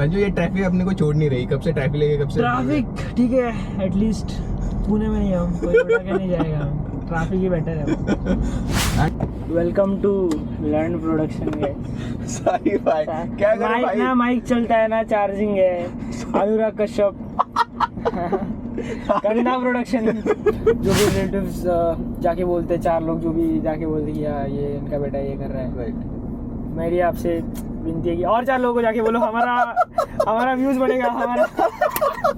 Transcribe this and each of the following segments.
जो ये ट्रैफिक अपने को छोड़ नहीं रही, कब से ट्रैफिक लगे, कब से ट्रैफिक ठीक है, एटलीस्ट पुणे में नहीं हम कोई उड़ा के नहीं जाएगा, ट्रैफिक ही बेटर है। वेलकम टू लर्न प्रोडक्शन के। सॉरी भाई, क्या कर माइक भाई? ना माइक चलता है ना चार्जिंग है। अनुराग कश्यप करना प्रोडक्शन। जो भी रिलेटिव्स जाके बोलते हैं, 4 लोग जो भी जाके बोलते कि यार ये इनका बेटा ये कर रहा है, Right. मेरी आपसे विनती है कि और 4 लोगों को जाके बोलो, हमारा व्यूज बढ़ेगा। हमारा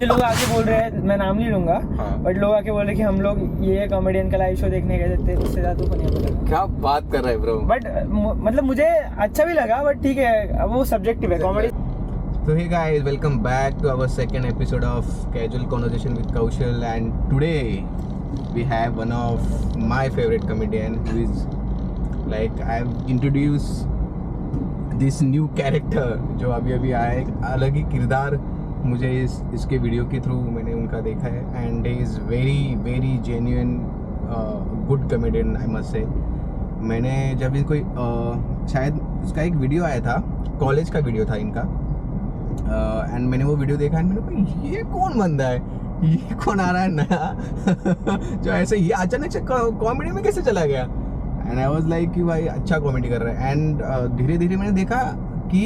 ये लोग आके बोल रहे हैं, मैं नाम नहीं लूंगा, बट लोग आके बोल रहे कि हम लोग ये कॉमेडियन का लाइव शो देखने गए थे, उससे ज्यादा फनी लगा। क्या बात कर रहा है ब्रो? बट मतलब मुझे अच्छा भी लगा, बट ठीक है, अब वो सब्जेक्टिव है comedy. So hey guys, welcome back to our second episode of Casual Conversation with Kaushal, and today we have one of my favorite comedian who is like I've introduced this new character जो अभी आया है, एक अलग ही किरदार मुझे इसके video के थ्रू मैंने उनका देखा है, and he is very genuine good comedian I must say। मैंने जब इनको शायद उसका एक वीडियो आया था, कॉलेज का वीडियो था इनका, एंड मैंने वो वीडियो देखा, मैंने कहा ये कौन बंदा है, ये कौन आ रहा है नया जो ऐसे ये अचानक से कॉमेडी में कैसे चला गया। एंड आई वाज लाइक कि भाई अच्छा कॉमेडी कर रहा है, एंड धीरे धीरे मैंने देखा कि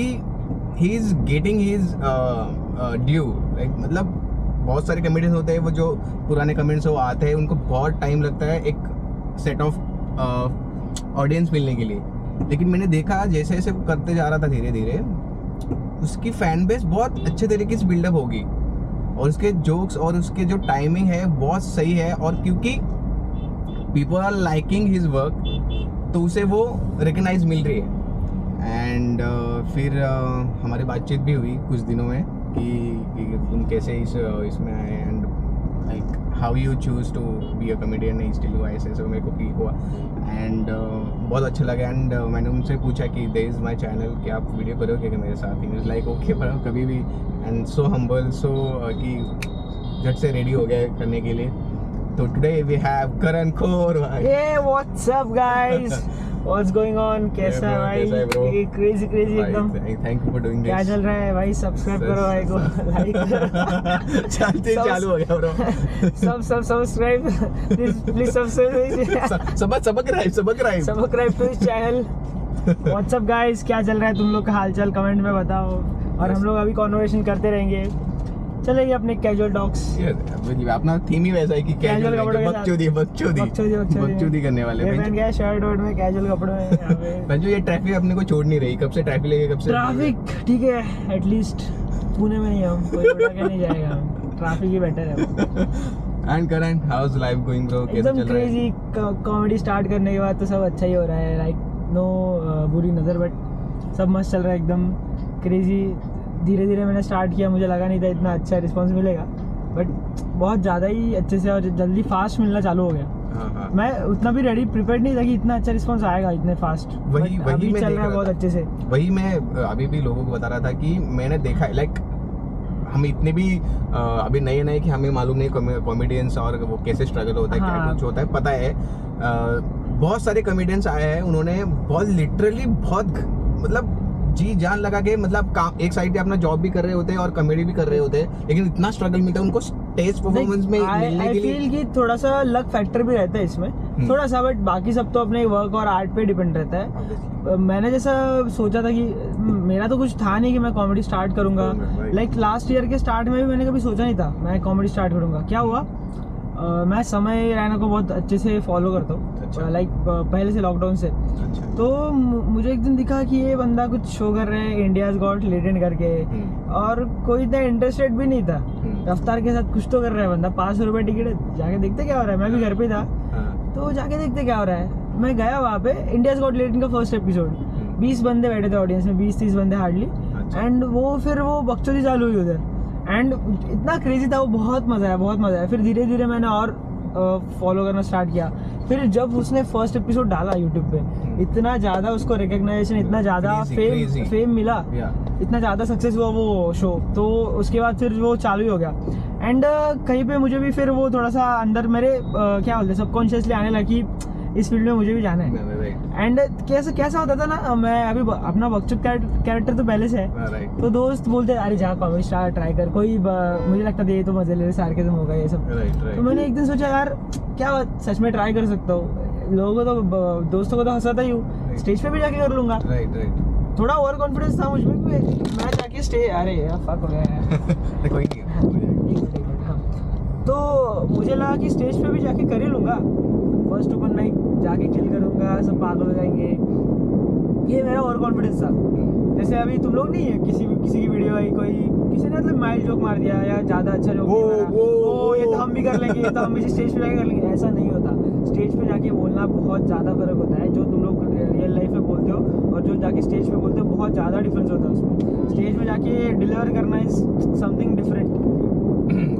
he is getting his due, like मतलब बहुत सारे कॉमेडियंस होते हैं वो जो पुराने कमेंट्स वो आते हैं, उनको बहुत टाइम लगता है एक सेट ऑफ ऑडियंस मिलने के लिए, लेकिन मैंने देखा जैसे जैसे वो करते जा रहा था धीरे धीरे उसकी फैन बेस बहुत अच्छे तरीके से बिल्डअप होगी, और उसके जोक्स और उसके जो टाइमिंग है बहुत सही है, और क्योंकि people are liking his work तो उसे वो रिकग्नाइज मिल रही है। एंड फिर हमारी बातचीत भी हुई कुछ दिनों में कि तुम कैसे इसमें आए, and like how you choose to be a comedian still हुआ ऐसे मेरे को क्लिक हुआ, एंड बहुत अच्छा लगा। एंड मैंने उनसे पूछा कि देयर इज़ माय चैनल, कि आप वीडियो करोगे कि मेरे साथ ही, लाइक ओके पर कभी भी, एंड सो हम्बल सो कि झट से रेडी हो गए करने के लिए। तो टुडे वी हैव करण खोर भाई। ये what's up guys, what's going on, कैसा है भाई? ये क्रेजी एकदम। Thank you for doing this. क्या चल रहा है भाई? सब्सक्राइब करो भाई को, लाइक चलते चालू हो गया ब्रो। सब subscribe please subscribe to this channel. What's up guys, क्या चल रहा है तुम लोग का हालचाल कमेंट में बताओ, और हम लोग अभी कॉन्वर्सेशन करते रहेंगे, चलेंगे अपने कैजुअल टॉक्स। अपना थीम ही वैसा है कि कैजुअल बकचोदी करने वाले हैं। शर्ट वर्ट में कैजुअल कपड़ों में जो ये ट्रैफिक अपने को छोड़ नहीं रही, कब से ट्रैफिक लगे, कब से ट्रैफिक ठीक है, एटलीस्ट पुणे में नहीं हम कोई उड़ा के नहीं जाएगा, ट्रैफिक ही बेटर है। And Karan, how is life going bro? कैसे चल रहा है? एकदम क्रेजी। कॉमेडी स्टार्ट करने के बाद तो सब अच्छा ही हो रहा है, लाइक नो बुरी नज़र, बट सब मस्त चल रहा है एकदम क्रेजी। धीरे धीरे मैंने स्टार्ट किया, मुझे लगा नहीं था इतना अच्छा रिस्पांस मिलेगा, बट बहुत ज़्यादा ही अच्छे से और जल्दी फास्ट मिलना चालू हो गया। हाँ। मैं उतना भी रेडी प्रिपेयर्ड नहीं था कि इतना अच्छा रिस्पांस आएगा इतने फास्ट। वही मैं चल रहा है बहुत अच्छे से। वही मैं अभी भी लोगों को बता रहा था कि मैंने देखा है, लाइक हम इतने भी अभी नए कि हमें मालूम नहीं कॉमेडियंस और वो कैसे स्ट्रगल होता है, क्या कुछ होता है, पता है बहुत सारे कॉमेडियंस आए हैं, उन्होंने बहुत लिटरली बहुत मतलब जी जान लगा के, मतलब काम एक साइड पे अपना जॉब भी कर रहे होते हैं और कॉमेडी भी कर रहे होते हैं, लेकिन इतना स्ट्रगल मिलता है उनको स्टेज परफॉर्मेंस में मिलने के लिए। आई फील कि थोड़ा सा लक फैक्टर भी रहता है इसमें, थोड़ा सा, बट बाकी सब तो अपने वर्क और आर्ट पे डिपेंड रहता है। मैंने जैसा सोचा था कि मेरा तो कुछ था नहीं कि मैं कॉमेडी स्टार्ट करूंगा, लाइक लास्ट ईयर के स्टार्ट में भी मैंने कभी सोचा नहीं था मैं कॉमेडी स्टार्ट करूंगा। क्या हुआ, मैं समय रैना को बहुत अच्छे से फॉलो करता हूँ, लाइक पहले से लॉकडाउन से। तो मुझे एक दिन दिखा कि ये बंदा कुछ शो कर रहे हैं इंडियाज गॉट टैलेंट करके, और कोई इतना इंटरेस्टेड भी नहीं था, रफ्तार के साथ कुछ तो कर रहा है बंदा, 500 रुपये टिकट है, जाके देखते क्या हो रहा है। मैं भी घर पे था तो जाके देखते क्या हो रहा है। मैं गया वहाँ पे, इंडियाज गॉट टैलेंट का फर्स्ट एपिसोड, 20 बंदे बैठे थे ऑडियंस में, 20-30 बंदे हार्डली, एंड वो फिर वो बकचोदी चालू हुई उधर, एंड इतना क्रेजी था वो, बहुत मज़ा आया। फिर धीरे धीरे मैंने और फॉलो करना स्टार्ट किया। फिर जब उसने फर्स्ट एपिसोड डाला यूट्यूब पे, इतना ज़्यादा उसको रिकग्नाइजेशन, इतना ज़्यादा फेम मिला, इतना ज़्यादा सक्सेस हुआ वो शो, तो उसके बाद फिर वो चालू ही हो गया। एंड कहीं पे मुझे भी फिर वो थोड़ा सा अंदर मेरे क्या बोलते हैं सबकॉन्शियसली आने लगी, इस फील्ड में मुझे भी जाना है। राइट एंड कैसा होता था ना, मैं अभी अपना बकचोद कैरेक्टर तो पहले से है, राइट तो दोस्त बोलते अरे जा कॉमेडी स्टार ट्राई कर, कोई मुझे लगता था ये तो मजे ले रहे, सार्केज्म होगा ये सब। तो मैंने एक दिन सोचा यार क्या बात, सच में ट्राई कर सकता हूँ, लोगों को तो दोस्तों को तो हंसाता ही हूँ, स्टेज पे भी जाके कर लूंगा। राइट थोड़ा ओवर कॉन्फिडेंस था मुझ में, मैं जाके स्टेज, अरे यार फक हो गया यार। कोई नहीं हो जाएगा। एक मिनट, हाँ। तो मुझे लगा कि स्टेज पे भी जाके कर ही लूंगा, फर्स्ट ओपन माइक जाके किल करूंगा, सब पागल हो जाएंगे, ये मेरा ओवर कॉन्फिडेंस था। जैसे अभी तुम लोग नहीं है, किसी की वीडियो आई, कोई किसी ने मतलब माइल्ड जोक मार दिया या ज्यादा अच्छा जोक नहीं मारा, वो ये तो हम भी कर लेंगे, ये तो हम इसी स्टेज पे जाके कर लेंगे, ऐसा नहीं होता। स्टेज पे जाके बोलना बहुत ज्यादा फर्क होता है, जो तुम लोग रियल लाइफ में बोलते हो और जो जाके स्टेज पे बोलते हो, बहुत ज्यादा डिफरेंस होता है उसमें। स्टेज पे जाके डिलीवर करना इज समथिंग डिफरेंट।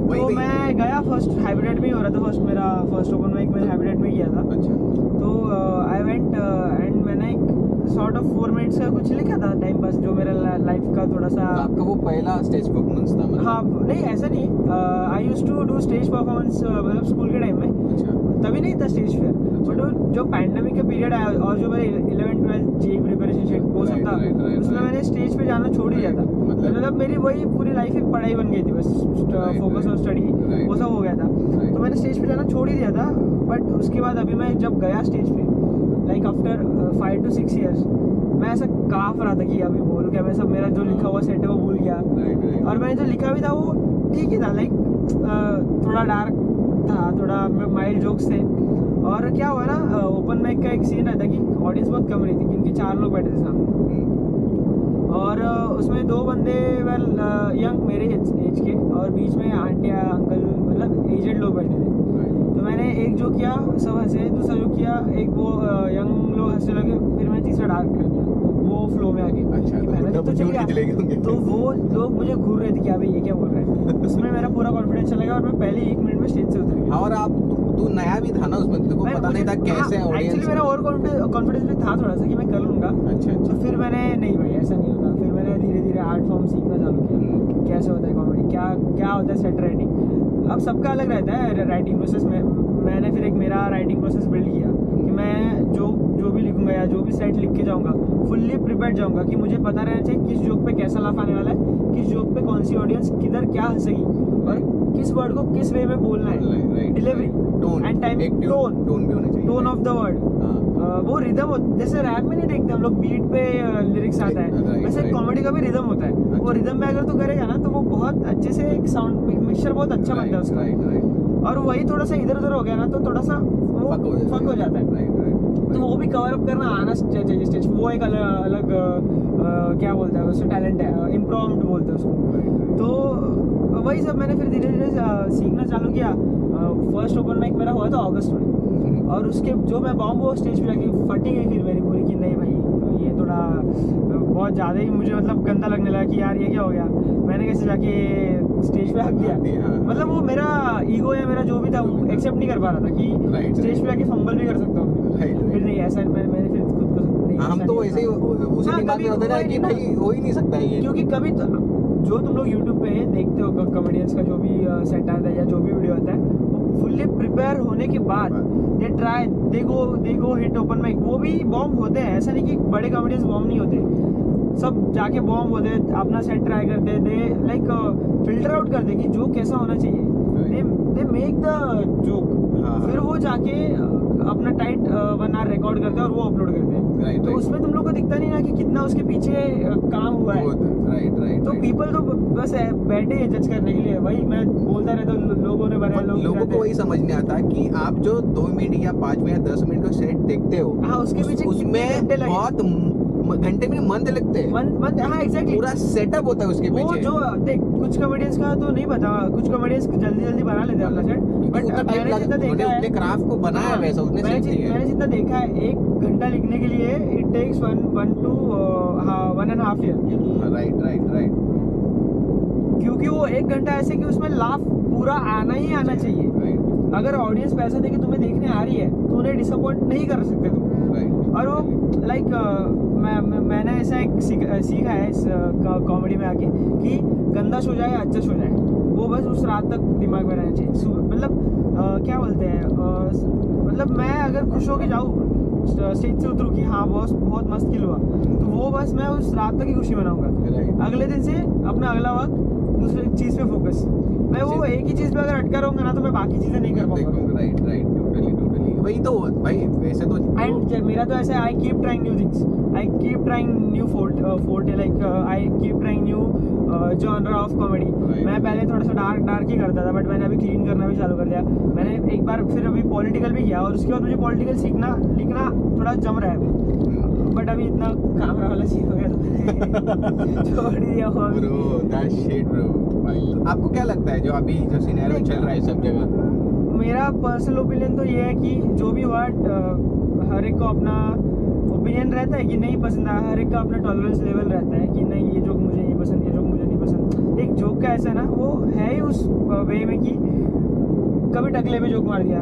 तो मैं गया, फर्स्ट हाइब्रिड में ही हो रहा था, मेरा फर्स्ट ओपन माइक मैंने हाइब्रिड में किया था। अच्छा। तो आई वेंट एंड मैंने एक सॉर्ट ऑफ 4 मिनट्स का कुछ लिखा था टाइम पास, जो मेरा लाइफ का थोड़ा सा। तो आपका वो पहला स्टेज परफॉर्मेंस था मतलब? हाँ नहीं ऐसा नहीं, I used to do stage performance मतलब स्कूल के टाइम में, अच्छा। तभी नहीं था स्टेज फेयर, बट जो पैंडेमिक का पीरियड आया और जो मेरे 11-12 जी प्रिपरेशन वो सब था, उसमें मैंने स्टेज पे जाना छोड़ ही दिया था। मतलब मेरी वही पूरी लाइफ एक पढ़ाई बन गई थी, बस फोकस ऑन स्टडी वो सब हो गया था, तो मैंने स्टेज पे जाना छोड़ ही दिया था। बट उसके बाद अभी मैं जब गया स्टेज पे, लाइक आफ्टर 5 to 6 years, मैं ऐसा काँप रहा था कि अभी बोल क्या, मैं सब मेरा जो लिखा हुआ सेट है वो भूल गया, और मैंने जो लिखा भी था वो ठीक ही था, लाइक थोड़ा डार्क था, थोड़ा माइल्ड जोक्स थे। और क्या हुआ ना, ओपन माइक का एक सीन रहता कि ऑडियंस बहुत कम रही थी, क्योंकि 4 लोग बैठे थे सामने, और उसमें 2 बंदे वेल यंग मेरे एज के, और बीच में आंटियाँ अंकल मतलब एजेड लोग बैठे थे। तो मैंने एक जो किया सब हंसे, दूसरा जो किया एक वो यंग लोग हंसने लगे, फिर मैंने तीसरा डार्क कर दिया, वो फ्लो में आ गया। अच्छा, तो चल गया, तो वो लोग मुझे घूर रहे थे कि अभी ये क्या बोल रहे हैं, उसमें मेरा पूरा कॉन्फिडेंस चला गया और मैं पहले 1 मिनट में स्टेज से उतर गया। और आप तू नया भी था ना उसमें, तेरे को पता नहीं था कैसे ऑडियंस। एक्चुअली मेरा और कॉन्फिडेंस भी था थोड़ा सा कि मैं कर लूंगा। अच्छा। तो फिर मैंने नहीं भाई ऐसा नहीं होता, फिर मैंने धीरे धीरे आर्ट फॉर्म सीखना चालू किया कि कैसे होता है कॉमेडी, क्या होता है सेट राइटिंग। अब सबका अलग रहता है राइटिंग प्रोसेस में, मैंने फिर एक मेरा राइटिंग प्रोसेस बिल्ड किया कि मैं जो भी लिखूंगा या जो भी सेट लिख के जाऊंगा, फुल्ली प्रिपेयर्ड जाऊंगा, कि मुझे पता रहना चाहिए किस जोक पे कैसा लाफ आने वाला है, किस जोक पे कौन सी ऑडियंस किधर क्या हंसेगी, और किस वर्ड को किस वे में बोलना है, डिलीवरी एंड टाइमिंग, टोन भी होना चाहिए, टोन ऑफ द वर्ड, वो रिदम, जैसे रैप में नहीं देखते हम लोग बीट पे लिरिक्स आता है, वैसे कॉमेडी का भी रिदम होता है। वो रिदम में अगर तू करेगा ना तो वो बहुत अच्छे से एक साउंड मिक्सचर बहुत अच्छा बनता है उसका, और वही थोड़ा सा इधर उधर हो गया ना तो थोड़ा सा वो फक हो जाता है, तो वो भी कवर अप करना आना चाहिए स्टेज। वो एक अलग क्या बोलते हैं उसको, टैलेंट है, इम्प्रोम्प्ट बोलते हैं उसको। तो वही सब मैंने फिर धीरे धीरे सीखना चालू किया। फर्स्ट ओपन माइक मेरा हुआ था अगस्त में, और उसके जो मैं बॉम्ब वो स्टेज पे जाके फटी गई फिर मेरी पूरी, कि नहीं भाई ये थोड़ा बहुत ज़्यादा ही मुझे मतलब गंदा लगने लगा कि यार ये क्या हो गया, मैंने कैसे जाके स्टेज पे हक दिया। मतलब वो मेरा ईगो या मेरा जो भी था वो एक्सेप्ट नहीं कर पा रहा था कि स्टेज पे जाके फंबल भी कर सकता हूँ। फिर नहीं ऐसा मैंने फिर खुद को नहीं, हम तो वैसे ही उसी दिमाग में होता है कि नहीं हो ही नहीं सकता ये, क्योंकि कभी जो तुम लोग यूट्यूब पे देखते हो कॉमेडियंस का जो भी सेट आता है या जो भी वीडियो आता है, वो फुल्ली प्रिपेयर होने के बाद they try they go hit open mic, वो भी बॉम्ब होते हैं, ऐसा नहीं कि बड़े कॉमेडियंस बॉम्ब नहीं होते, सब जाके बॉम्ब होते, अपना सेट ट्राई करते, दे लाइक फिल्टर आउट करते कि जोक कैसा होना चाहिए, दे मेक द जोक, फिर वो जाके अपना टाइट बना रिकॉर्ड करते हैं और वो अपलोड करते हैं। तो उसमें तुम लोग को दिखता नहीं ना कि कितना उसके पीछे काम हुआ है। तो पीपल तो बस बैठे जज करने के लिए, भाई मैं बोलता रहता हूँ, लोगों ने बनाया, लोगों को वही समझ नहीं आता कि आप जो 2 मिनट या 5 मिनट या 10 मिनट का सेट देखते हो, हाँ उसके पीछे उसमें बहुत घंटे में मंथ लगते हैं, हाँ एग्जैक्टली, पूरा सेटअप होता है उसके पीछे। वो जो देख कुछ कॉमेडियंस का तो नहीं पता, कुछ कॉमेडियंस जल्दी बना लेते हैं अपना सेट, बट मैंने जितना देखा है, अपने क्राफ्ट को बनाया वैसा उसने मैंने जितना देखा है, 1 घंटा लिखने के लिए it takes 1 to 1.5 year। Right. क्योंकि वो 1 घंटा ऐसे कि उसमें लाफ पूरा आना ही आना चाहिए। अगर ऑडियंस पैसा देके तुम्हें देखने आ रही है तो उन्हें डिसअपॉइंट नहीं कर सकते तुम। और वो लाइक मैंने ऐसा एक सीखा है इस कॉमेडी में आके कि गंदा शो जाए अच्छा शो जाए। वो बस उस रात तक दिमाग में रहना चाहिए। मतलब क्या बोलते हैं, मतलब मैं अगर खुश होके जाऊँ स्टेज से उतरूँ कि हाँ बहुत मस्त किल हुआ, तो वो बस मैं उस रात तक ही खुशी मनाऊंगा। अगले दिन से अपना अगला वक्त दूसरे चीज़ पे फोकस। मैं वो एक ही चीज़ पे अगर अटका रहूँगा ना, तो मैं बाकी चीज़ें नहीं कर पाऊंगा। राइट टोटली वही तो भाई, वैसे तो एंड मेरा तो ऐसा है, I keep trying new things, I keep trying new fort like I keep trying new genre of comedy. मैं पहले थोड़ा सा डार्क ही करता था, बट मैंने अभी क्लीन करना भी चालू कर दिया। मैंने एक बार फिर अभी पॉलिटिकल भी किया, और उसके बाद मुझे पॉलिटिकल लिखना थोड़ा जम रहा है, बट अभी इतना कैमरा वाला सीन हो गया तो छोड़ दिया वो। Bro that shit bro. आपको क्या लगता है जो अभी जो सिनेरियो चल रहा है सब जगह? मेरा पर्सनल ओपिनियन तो ये है कि जो भी हुआ, हर एक को अपना ओपिनियन रहता है कि नहीं पसंद आया, हर एक का अपना टॉलरेंस लेवल रहता है कि नहीं ये जोक मुझे नहीं पसंद, ये जोक मुझे नहीं पसंद। एक जोक का ऐसा ना, वो है ही उस वे में कि कभी टकले पे जोक मार दिया,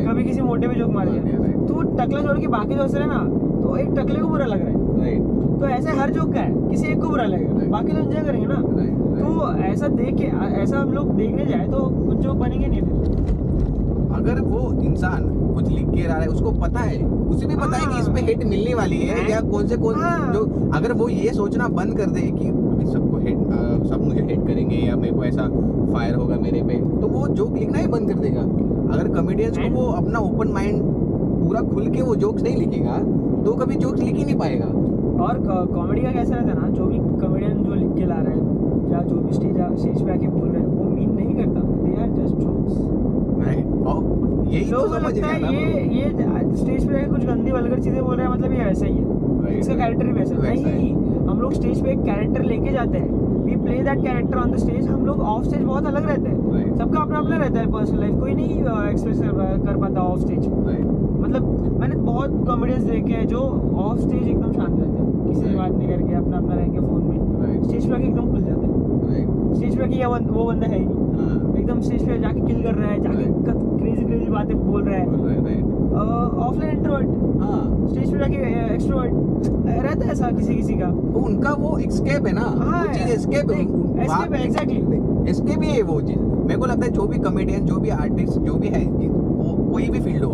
कभी किसी मोटे पे जोक मार दिया, तो टकला छोड़ के बाकी जो असर है ना, तो एक टकले को बुरा लग रहा है, तो ऐसे हर जोक का है, किसी एक को बुरा लगेगा, बाकी तो एंजॉय करेंगे ना। तो ऐसा देख के, ऐसा हम लोग देखने जाए तो कुछ जोक बनेंगे नहीं फिर। अगर वो इंसान कुछ लिख के रहा है, उसको पता है, उसे भी पता है कि इस पे हिट मिलने वाली है, या कौन जो, अगर वो ये सोचना बंद कर दे कि अभी सब मुझे हिट करेंगे या मेरे को ऐसा फायर होगा मेरे पे, तो वो जोक लिखना ही बंद कर देगा। अगर कॉमेडियंस को वो अपना ओपन माइंड पूरा खुल के वो जोक्स नहीं लिखेगा, तो कभी जोक्स लिख ही नहीं पाएगा। और कॉमेडी का कैसा रहता है ना, जो भी कॉमेडियन जो लिख के ला रहा है या जो भी स्टेज पे आके बोल रहे हैं, वो मीन नहीं करता, दे आर जस्ट जोक्स। यही तो समझ लगता है ये स्टेज पे कुछ गंदी वल्गर चीजें बोल रहे हैं, मतलब ये ऐसा ही है, इसका कैरेक्टर भी वैसा नहीं। हम लोग स्टेज पे एक कैरेक्टर लेके जाते हैं, we play that character on the stage. हम लोग ऑफ स्टेज बहुत अलग रहते हैं, सबका अपना अपना रहता है पर्सनल लाइफ, कोई नहीं एक्सप्रेस कर पाता ऑफ स्टेज। मतलब मैंने बहुत कॉमेडियंस देखे हैं जो ऑफ स्टेज एकदम शांत रहते हैं, किसी से बात नहीं करके अपना अपना रह के फोन में, स्टेज पे आके एकदम खुल जाते हैं। स्टेज पे आके वो बंदा है ही नहीं, एकदम स्टेज पे जाके किल कर रहा है, जाके क्रेजी बातें बोल रहा है। ऑफलाइन इंट्रोवर्ट, स्टेज पे जाके एक्सट्रोवर्ट रहता है ऐसा किसी का, तो उनका वो एस्केप है ना, वो चीज एस्केप है, एग्जैक्टली एस्केप ही है वो चीज। मेरे को लगता है जो भी कॉमेडियन, जो भी आर्टिस्ट, जो भी है, वो कोई भी फील्ड हो,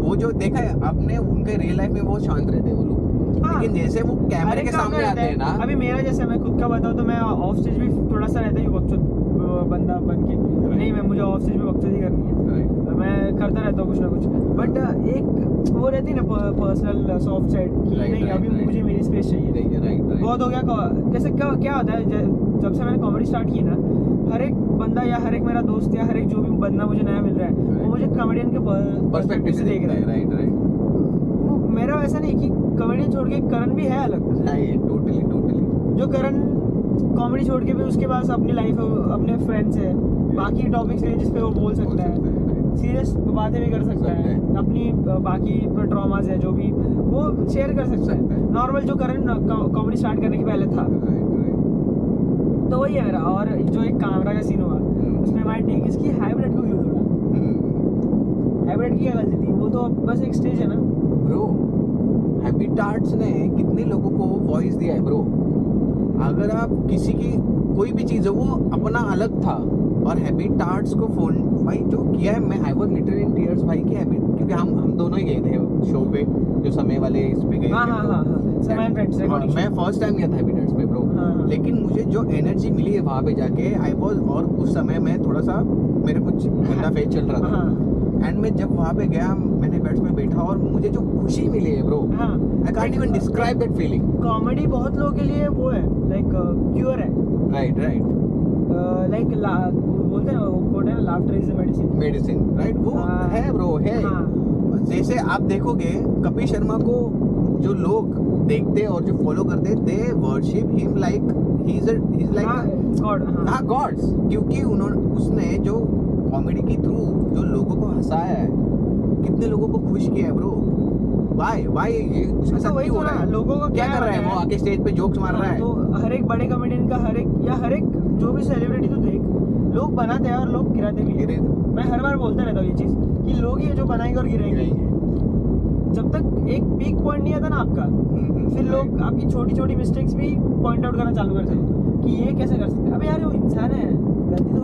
वो जो देखा है आपने, उनके रियल लाइफ में बहुत शांत रहते हैं वो लोग। लेकिन जैसे वो कैमरे के सामने आते हैं ना, अभी मेरा जैसे, मैं खुद का बताऊं तो मैं ऑफ स्टेज भी थोड़ा सा रहता हूँ बकचोद बंदा बन के, नहीं मैं मुझे ऑफ स्टेज में बकचोदी करनी है, मैं करता रहता हूँ कुछ ना कुछ, बट एक वो रहती है ना पर्सनल सॉफ्ट साइड कि नहीं अभी मुझे मेरी स्पेस चाहिए। बहुत हो गया। जैसे क्या होता है, जब से मैंने कॉमेडी स्टार्ट की ना, हर एक बंदा या हर एक मेरा दोस्त या हर एक जो भी बंदा मुझे नया मिल रहा है, वो मुझे कॉमेडियन के पर्सपेक्टिव से देख रहा है। मेरा वैसा नहीं कि कॉमेडियन छोड़ के करण भी है अलग, टोटली जो करण कॉमेडी छोड़ के भी उसके पास अपनी लाइफ है, अपने फ्रेंड्स है, बाकी टॉपिक्स है जिस पे वो बोल सकता है, सीरियस बातें भी कर सकता है, अपनी बाकी ट्रॉमास है जो भी वो शेयर कर सकता है, नॉर्मल जो करण कॉमेडी स्टार्ट करने के पहले था। तो वही है मेरा। और जो एक कैमरा का सीन हुआ, उसमें हमारी टेक इसकी हाइब्रिड को क्यों जोड़ा? हाइब्रिड की क्या गलती थी? वो तो बस एक स्टेज है ना ब्रो। हैबिटाट्स ने कितने लोगों को वॉइस दिया है ब्रो। अगर आप किसी की कोई भी चीज़ है, वो अपना अलग था, और हैबिटाट्स को फोन भाई जो किया है, मैं I was literally in tears भाई की हैबिट, क्योंकि हम दोनों ही गए थे शो पे, जो समय वाले इस पे गए थे। मैं फर्स्ट टाइम गया था हैबिटाट्स पे ब्रो। लेकिन मुझे जो एनर्जी मिली है वहाँ पे जाके, आई वाज, और उस समय मैं थोड़ा सा, मेरे कुछ गंदा फेज चल रहा था, एंड मैं जब वहाँ पे गया, मैंने बेड्स में बैठा, और मुझे जो खुशी मिली है bro, I can't even describe that feeling. Comedy बहुत लोगों के लिए वो है, लाइक क्यूर है। राइट लाइक बोलते हैं ना, कोट है ना, laughter is a medicine, right. वो है ब्रो, है। जैसे आप देखोगे कपिल शर्मा को जो लोग देखते और जो फॉलो करते, they worship him like he is like God. हाँ, गॉड्स, क्योंकि उसने जो कॉमेडी के थ्रू जो लोगों को हंसाया है, कितने लोगों को खुश किया है ब्रो। वाई ये उसके साथ क्यों हो रहा है? लोगों को क्या कर रहा है? वो आके स्टेज पे जोक्स मार रहा है। तो हर एक बड़े कॉमेडियन का, हर एक जो भी सेलिब्रिटी तो देख, लोग बनाते हैं और लोग गिराते भी हैं। मैं हर बार बोलता रहता हूँ ये चीज़ कि लोग ये जो बनाएंगे और गिराएंगे, जब तक एक पीक पॉइंट नहीं आता ना आपका, फिर लोग आपकी छोटी छोटी मिस्टेक्स भी पॉइंट आउट करना चालू करते हैं कि ये कैसे कर सकते हैं। अबे यार वो इंसान है, गलती तो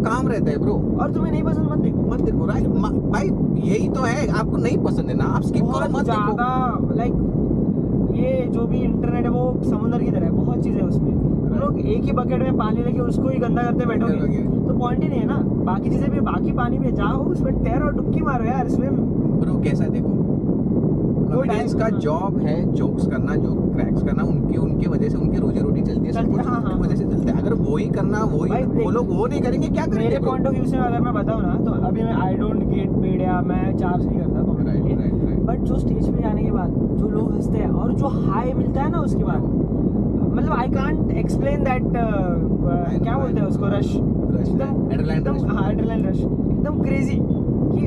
काम रहता है ब्रो। और तुम्हें नहीं पसंद मत देखो। मत देखो राइट भाई, यही तो है, आपको नहीं पसंद है ना आप स्किप करो, मत देखो। ज्यादा लाइक ये जो भी इंटरनेट है वो समुद्र की तरह है, बहुत चीजें है उसमें। तुम लोग एक ही बकेट में पानी लेके उसको ही गंदा करते बैठोगे तो पॉइंट ही नहीं है ना। बाकी चीजें भी, बाकी पानी में जाओ, उसमें तैरो और डुबकी मारो यार। स्विम ब्रो कैसा है देखो, कॉमेडियंस का जॉब है जोक्स करना, जोक क्रैक्स करना, उनके वजह से उनकी रोजी रोटी चलती है, सब कुछ उनकी वजह से चलता है। अगर वो ही करना, वो लोग वो नहीं करेंगे, क्या करेंगे? मेरे पॉइंट ऑफ व्यू से अगर मैं बताऊं ना, तो अभी मैं आई डोंट गेट पेड या मैं चार्ज नहीं करता कॉमेडी के लिए, बट जो स्टेज पे जाने के बाद जो लोग हंसते हैं और जो हाई मिलता है ना उसके बाद, मतलब आई कांट एक्सप्लेन दैट, क्या बोलते हैं उसको, रश, एड्रेनलिन रश, एकदम क्रेजी कि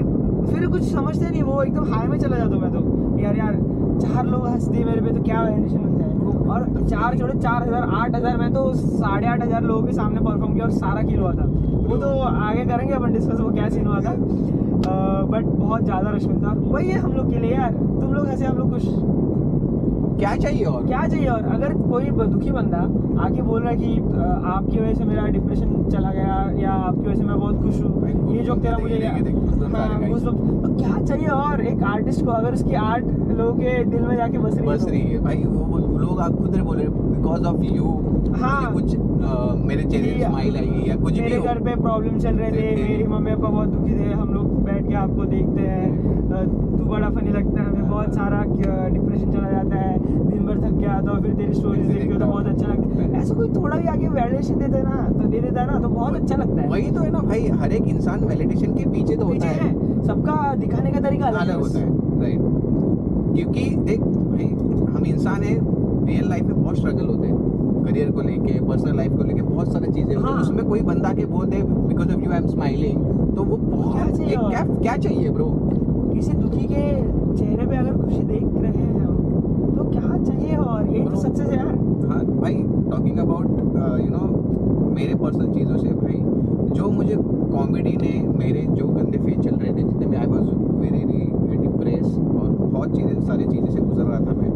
फिर कुछ समझते नहीं, वो एकदम हाई में चला जाता हूँ मैं तो। यार 4 लोग हंसते मेरे पे तो क्या वैल्यूएशन मिलता है। और 4 छोड़ो 4000 8000, मैं तो 8500 लोगों के सामने परफॉर्म किया और सारा किल हुआ था। वो तो आगे करेंगे अपन डिस्कस, वो क्या सीन हुआ था, बट बहुत ज़्यादा रश मिलता। वही है हम लोग के लिए यार, तुम लोग हंसे हम लोग खुश, क्या चाहिए और क्या चाहिए। और अगर कोई दुखी बंदा आके बोल रहा है कि आपकी वजह से मेरा डिप्रेशन चला गया या आपकी वजह से मैं बहुत खुश हूँ, ये जो तेरा मुझे तो क्या चाहिए। और एक आर्टिस्ट को अगर उसकी आर्ट लोगों के दिल में जाके बस रही है भाई, वो लोग आप खुद बोले बिकॉज ऑफ यू, हाँ, कुछ मेरे चेहरे पे स्माइल आई या कुछ भी, मेरे घर पे प्रॉब्लम चल रहे थे, मेरी मम्मी पापा बहुत दुखी थे, हम लोग बैठ के आपको देखते हैं, तू बड़ा फनी लगता है, हमें बहुत सारा डिप्रेशन चला जाता है, दिन भर थक गया तो फिर तेरी स्टोरीज देखी तो बहुत अच्छा लगता है। ऐसा कोई थोड़ा भी आगे वैलिडेशन दे देता है ना तो बहुत अच्छा लगता है। वही तो है ना भाई, हर एक इंसान वैलिडेशन के पीछे तो होता है, सबका दिखाने का तरीका अलग होता है, राइट। क्योंकि देख भाई, हम इंसान है, रियल लाइफ में बहुत स्ट्रगल होते हैं, करियर को लेके, पर्सनल लाइफ को लेके, बहुत सारी चीजें होती हैं। उसमें कोई बंदा के बोल दे because of you I am smiling, तो वो क्या चाहिए ब्रो? किसी दुखी के चेहरे पे अगर खुशी देख रहे हैं हम तो क्या चाहिए। और यही तो सक्सेस है यार। हाँ भाई, टॉकिंग अबाउट मेरे पर्सनल चीज़ों से भाई, जो मुझे कॉमेडी ने, मेरे जो गंदे फेज चल रहे थे, जितने में आई वॉज वेरी डिप्रेस और बहुत सारी चीज़ें से गुजर रहा था मैं,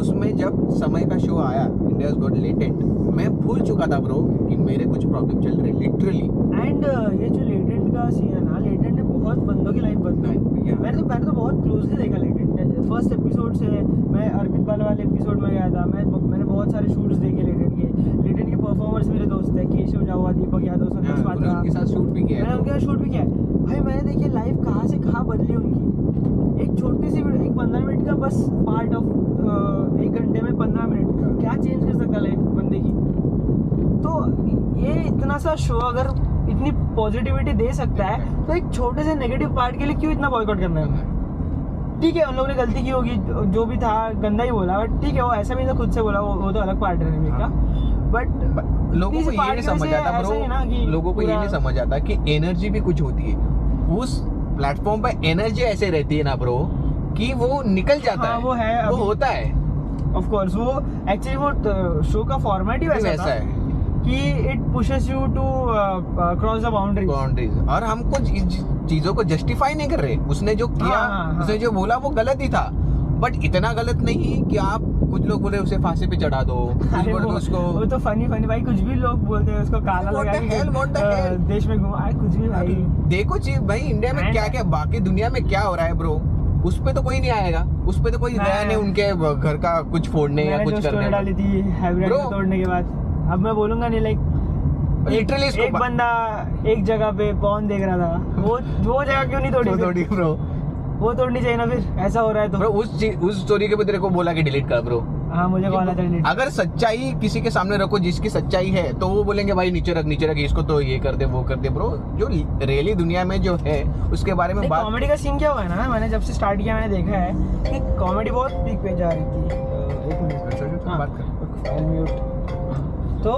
उसमें जब समय का शो आया इंडियाज गॉट लेटेंट, मैं भूल चुका था ब्रो कि मेरे कुछ प्रॉब्लम चल रहे लिटरली। एंड ये जो लेटेंट का सीन है ना, लेटेंट ने बहुत बंदों की लाइफ बदलाई। मैंने तो बहुत क्लोजली देखा लेटेंट। फर्स्ट एपिसोड से मैं अर्पित बाल वाले एपिसोड में गया था, मैंने बहुत सारे शूट्स देखे लेटेंट के परफॉर्मर्स मेरे दोस्त है, केशव जावा, दीपक यादव, संतोष पात्रा, उनके साथ शूट भी किया है। मैंने उनके साथ शूट भी किया है भाई। मैंने देखिए लाइफ कहाँ से कहाँ बदली उनकी। एक छोटी सी वीडियो, एक 15 मिनट का बस पार्ट ऑफ 1 घंटे में 15 मिनट क्या चेंज कर सकता है लाइफ बंदे की। तो ये इतना सा शो अगर इतनी पॉजिटिविटी दे सकता है तो एक छोटे से नेगेटिव पार्ट के लिए क्यों इतना बॉयकॉट करना है? ठीक है, उन लोगों ने गलती की होगी, जो भी था गंदा ही बोला, बट ठीक है, वो ऐसा भी तो खुद से बोला, वो तो अलग पार्ट है का। बट लोगों को ये नहीं समझ आता ब्रो, लोगों को ये नहीं समझ आता कि एनर्जी भी कुछ होती है। उस प्लेटफॉर्म पे एनर्जी ऐसे रहती है ना ब्रो कि वो निकल जाता है, वो होता है। ऑफ कोर्स वो एक्चुअली वो शो का फॉर्मेट ही वैसा है कि it pushes you to cross the boundaries. और हम कुछ चीजों को जस्टिफाई नहीं कर रहे। उसने जो किया, उसने जो बोला वो गलत ही था, बट इतना गलत नहीं कि आप, कुछ लोग बोले उसे फांसी पे चढ़ा दो, उसको, वो तो फनी भाई, कुछ भी लोग बोलते हैं उसको काला लगा के देश में घुमाए, कुछ भी भाई। देखो चीज भाई, इंडिया में क्या क्या, बाकी दुनिया में क्या हो रहा है ब्रो, उस पे तो कोई नहीं आएगा, उस पे तो कोई गया नहीं उनके घर का कुछ फोड़ने या कुछ करने। डाली थी हाइब्रिड तोड़ने के बाद, अब मैं बोलूंगा नहीं, लाइक लिटरली एक बंदा एक जगह पे पॉन देख रहा था, वो जगह क्यों नहीं तोड़ी ब्रो? वो तोड़नी चाहिए ना। फिर ऐसा हो रहा है तो ब्रो उस स्टोरी के भी तेरे को बोला कि डिलीट कर ब्रो। हाँ, मुझे कॉल आता है। अगर सच्चाई किसी के सामने रखो, जिसकी सच्चाई है, तो वो बोलेंगे भाई नीचे रख, इसको तो ये कर दे, वो कर दे। ब्रो जो रियली दुनिया में जो है उसके बारे में बात। कॉमेडी का सीन क्या हुआ है ना, मैंने जब से स्टार्ट किया मैंने देखा है कि कॉमेडी बहुत पीक पे जा रही थी। तो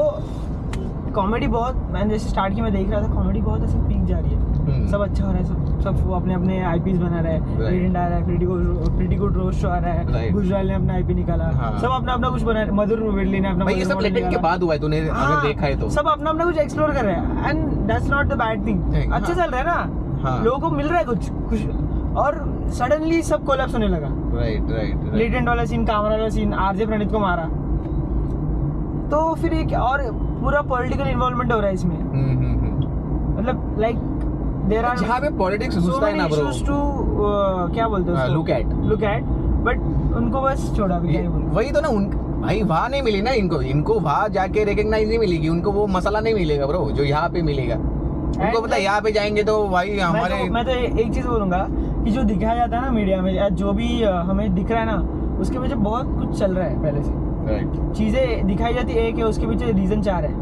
कॉमेडी बहुत, मैंने जैसे स्टार्ट किया मैं देख रहा था, कॉमेडी बहुत ऐसे पीक जा रही है, सब अच्छा हो रहा है, सब वो अपने आईपीज बना रहे हैं, लेजेंड आ रहा है, प्रीटी गुड रोस्ट शो आ रहा है, गुजराल ने अपना आईपी निकाला, सब अपना कुछ बना रहे, मधुर विडली ने अपना, ये सब लेटेंट के बाद हुआ है, तूने अगर देखा है तो सब अपना कुछ एक्सप्लोर कर रहे हैं, and that's not the bad thing. अच्छा चल रहा है ना, लोगों को मिल रहा है कुछ, और सडनली सब कोलैप्स होने लगा। राइट लेटेंट वाला सीन, कामरा वाला सीन, आरजे प्रणीत को मारा, तो फिर एक और पूरा पॉलिटिकल इन्वॉल्वमेंट हो रहा है इसमें। मतलब लाइक देयर आर जहाँ पे पॉलिटिक्स घुसता है ना ब्रो, टू क्या बोलते हैं लुक एट बट उनको बस छोड़ा अभी क्या ही बोलूं। वही तो ना, उन भाई वहाँ नहीं मिली ना इनको वहाँ जाके रिकग्नाइज नहीं मिलेगी, उनको वो मसाला नहीं मिलेगा ब्रो जो यहाँ पे मिलेगा। उनको पता है यहाँ पे जाएंगे तो भाई हमारे मैं तो एक चीज बोलूंगा कि जो दिखाया जाता है ना मीडिया में, या जो भी हमें दिख रहा है ना, उसके पीछे बहुत कुछ चल रहा है पहले से। चीजें दिखाई जाती है एक है, उसके पीछे रीजन 4 है।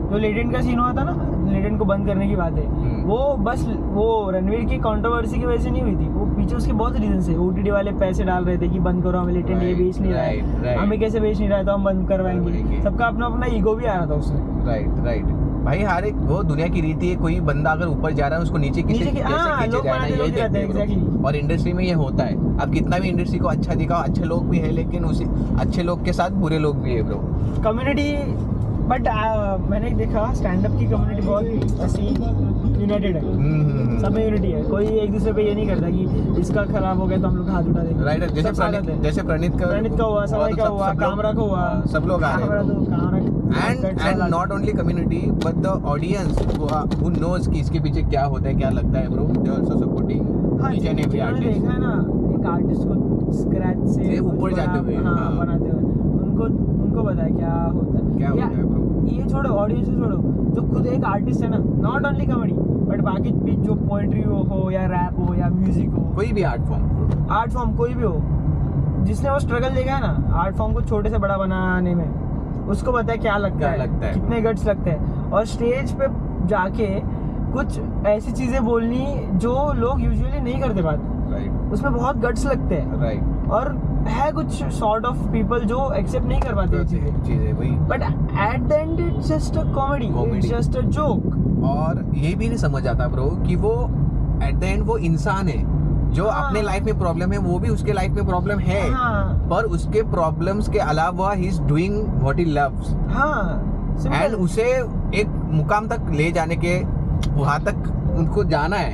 जो लेटेंट का सीन हुआ था ना, लेटेंट को बंद करने की बात है, वो बस वो रणवीर की कंट्रोवर्सी की वजह से नहीं हुई थी, वो पीछे उसके बहुत रीजन है। ओटीटी वाले पैसे डाल रहे थे कि बंद करो, हमें लेटेंट ये बेच नहीं रहा है, हमें कैसे बेच नहीं रहा है तो हम बंद करवाएंगे। सबका अपना अपना ईगो भी आ रहा था उसमें। राइट भाई, हर एक वो दुनिया की रीति है, कोई बंदा अगर ऊपर जा रहा है उसको नीचे कैसे खींचे जाना, यही देखते हैं। और इंडस्ट्री में ये होता है, अब कितना भी इंडस्ट्री को अच्छा दिखाओ, अच्छे लोग भी है लेकिन उसी अच्छे लोग के साथ बुरे लोग भी है ब्रो। कम्युनिटी बट मैंने देखा स्टैंड अप की कम्युनिटी बहुत ऐसी यूनाइटेड है, सब में यूनिटी है। कोई एक दूसरे पे ये नहीं करता कि इसका खराब हो गया तो हम लोग हाथ उठा देंगे। राइट, जैसे प्रणीत का हुआ, समय का हुआ, कामरा का हुआ, सब लोग आ रहे हैं। And not only community but the audience who knows कि इसके पीछे क्या होता है, क्या लगता है bro, they also supporting each and every artist. देखा है ना एक आर्टिस्ट को स्क्रैच से ऊपर जाते हुए, बनाते हुए, उनको पता है क्या होता है, क्या होता है ब्रो। ये छोड़ो, ऑडियंस से छोड़ो, जो खुद एक आर्टिस्ट है ना, नॉट ओनली कॉमेडी बट बाकी भी जो पोएट्री हो या रैप हो या म्यूजिक हो, कोई भी आर्ट फॉर्म कोई भी हो, जिसने वो स्ट्रगल देखा है ना आर्ट फॉर्म को छोटे से बड़ा बनाने में, उसको पता है क्या लगता है, कितने गट्स लगते हैं। और स्टेज पे जाके कुछ ऐसी चीजें बोलनी जो लोग यूजुअली नहीं करते बात, उसमें बहुत गट्स लगते हैं। और है कुछ सॉर्ट ऑफ पीपल जो एक्सेप्ट नहीं कर पाते चीजें वही, but at the end it's just a comedy, it's just a joke. और ये भी नहीं समझ आता ब्रो कि वो एट द एंड वो इंसान है जो अपने लाइफ में प्रॉब्लम है, वो भी उसके लाइफ में प्रॉब्लम है, पर उसके प्रॉब्लम्स के अलावा he is doing what he loves. And उसे एक मुकाम तक ले जाने के, वहां तक उनको जाना है,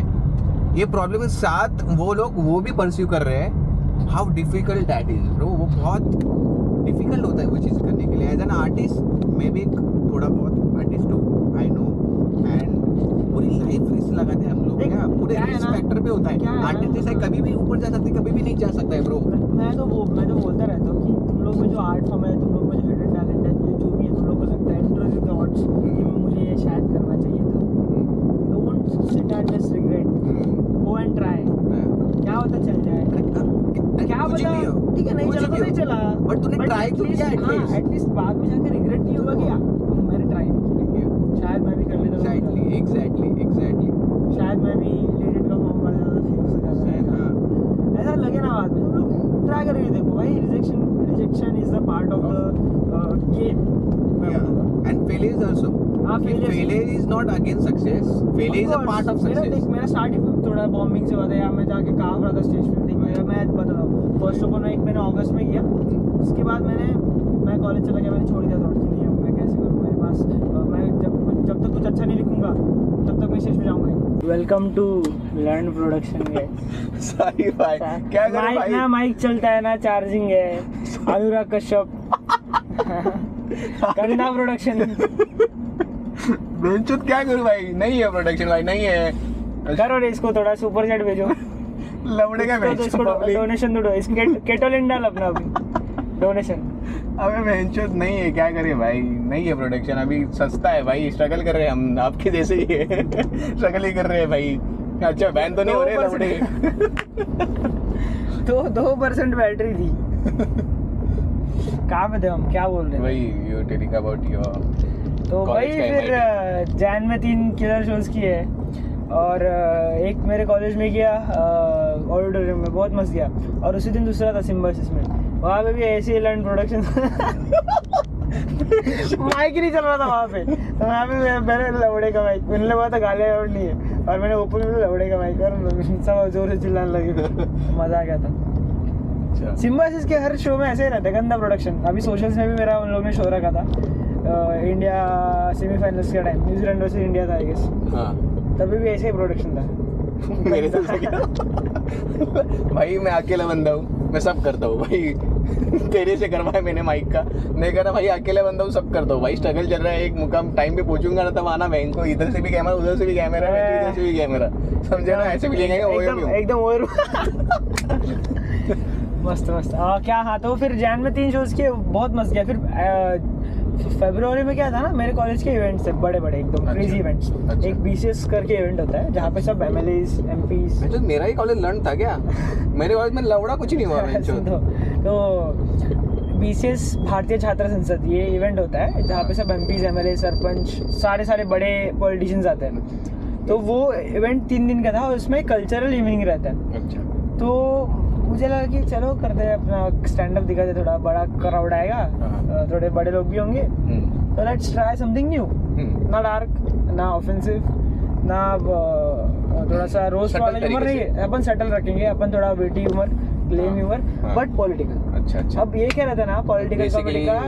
ये प्रॉब्लम के साथ वो लोग वो भी परस्यू कर रहे हैं। How difficult that is bro, वो बहुत डिफिकल्ट होता है वो चीज़ करने के लिए। एज एन आर्टिस्ट मैं भी थोड़ा बहुत आर्टिस्ट हूँ, आई नो, एंड पूरी लाइफ रिस्क लगाते हैं हम लोग, क्या पूरे रिस्क फैक्टर पे होता है। आर्टिस्ट जैसे कभी भी ऊपर जा सकते, कभी भी नहीं जा सकता है ब्रो। मैं तो बोलता रहता हूँ कि तुम लोग में जो आर्ट फॉर्म है, तुम लोग में जो हिडन टैलेंट है, जो भी है, तुम लोग को लगता है इंट्रूसिव थॉट्स कि मुझे ये शायद करना चाहिए था, don't sit and just regret, go and try. क्या होता चल जाए, क्या पता, ठीक है नहीं चला तो नहीं चला, बट तूने ट्राई तो किया एटलीस्ट बाद में जाकर रिग्रेट नहीं होगा कि मैंने ट्राई नहीं किया, शायद मैं भी कर लेता। एग्जैक्टली शायद मैं भी लेटेंट का फॉर्म भर जाता, फेमस हो जाता, ऐसा लगे ना बाद में। तुम लोग ट्राई करके देखो भाई, rejection is the part of the game and failure also. Failure is not against success, failure is a part of success. मेरा स्टार्टिंग थोड़ा बॉम्बिंग से हुआ था यार, मैं जाके काम रहा था स्टेज पे। मैं बताता हूँ, फर्स्ट ऑफ ऑल मैंने अगस्त में किया, उसके बाद मैं कॉलेज चला गया, मैंने छोड़ दिया था कि नहीं मैं कैसे करूँ, मेरे पास मैं जब तक कुछ अच्छा नहीं लिखूंगा तब तक मैं स्टेज पे जाऊँगा। Welcome to learn production. Sorry भाई, क्या कर माइक ना माइक चलता है ना चार्जिंग है। अनुराग कश्यप गंदा प्रोडक्शन। बेंचुत क्या करूं भाई, नहीं है प्रोडक्शन भाई, नहीं है। करो रे इसको थोड़ा सुपर चैट भेजो, लवड़े का तो इसको डोनेशन दो, इसके केटोलिन डाल अपना अभी डोनेशन। अबे बेंचुत नहीं है, क्या करे भाई, नहीं है प्रोडक्शन अभी, सस्ता है भाई, स्ट्रगल कर रहे हैं हम, आपके जैसे ही है स्ट्रगल ही कर रहे हैं भाई। अच्छा बैन तो नहीं हो रहे लवड़े। तो 2% बैटरी थी। कहाँ पे थे हम, क्या बोल रहे हैं भाई, यू टेलिंग अबाउट योर। तो भाई फिर जैन में 3 किलर शोज किए, और एक मेरे कॉलेज में किया ऑडिटोरियम में, बहुत मस्त गया। और उसी दिन दूसरा था सिम्बासिस में, वहाँ पे भी ऐसे ही लर्न प्रोडक्शन माइक ही नहीं चल रहा था वहाँ पे, तो वहाँ पे मैंने लवड़े का माइक, मैंने बोला था गालियाँ और नहीं है, और मैंने ओपन में लवड़े का माइक, और सब जोर से चिल्लाने लगे, मजा आ गया था। सिम्बासिस के हर शो में ऐसे ही रहता है, गंदा प्रोडक्शन। अभी सोशल्स में भी मेरा उन लोगों ने शो रखा था, इंडिया सेमीफाइनल्स का टाइम, न्यूजीलैंड वर्सेस इंडिया था आई गेस, तभी भी ऐसे ही प्रोडक्शन था। मेरे से क्या भाई, मैं अकेला बंदा हूँ, मैं सब करता हूँ भाई, तेरे से करवाया मैंने माइक का। मैं कह रहा भाई अकेले बंदा हूँ, सब करता हूँ भाई, स्ट्रगल चल रहा है, एक मुकाम टाइम पे पहुंचूंगा ना तब आना बैंक को, इधर से भी कैमरा उधर से भी कैमरा इधर से भी कैमरा, समझे ना, ऐसे भी लेंगे एकदम और मस्त मस्त। क्या हाँ, तो फिर जैन में 3 शोज किए, बहुत मस्त गया। फिर फरवरी में क्या था ना, मेरे कॉलेज के इवेंट्स थे बड़े बड़े एकदम क्रेजी इवेंट्स। एक BCS करके इवेंट होता है जहाँ पे सब MLAs MPs। अच्छा मेरा ही कॉलेज लर्न था क्या? मेरे कॉलेज में लवड़ा कुछ नहीं हुआ। तो BCS भारतीय छात्र संसद, ये इवेंट होता है जहाँ पे सब MPs MLA सरपंच सारे बड़े पॉलिटिशियंस आते हैं। तो वो इवेंट 3 दिन का था और उसमें कल्चरल इवनिंग रहता है। अच्छा। तो मुझे लगा कि चलो करते हैं अपना स्टैंड अप दिखाते, थोड़ा बड़ा क्राउड आएगा, थोड़े बड़े लोग भी होंगे, तो लेट्स ट्राई समथिंग न्यू, ना डार्क ना ऑफेंसिव ना थोड़ा सा रोस्ट वाला ह्यूमर नहीं है, अपन सेटल रखेंगे, अपन थोड़ा witty humour, clean humour, but political. अच्छा अच्छा। अब ये क्या रहता है ना पॉलिटिकल कॉमेडी का,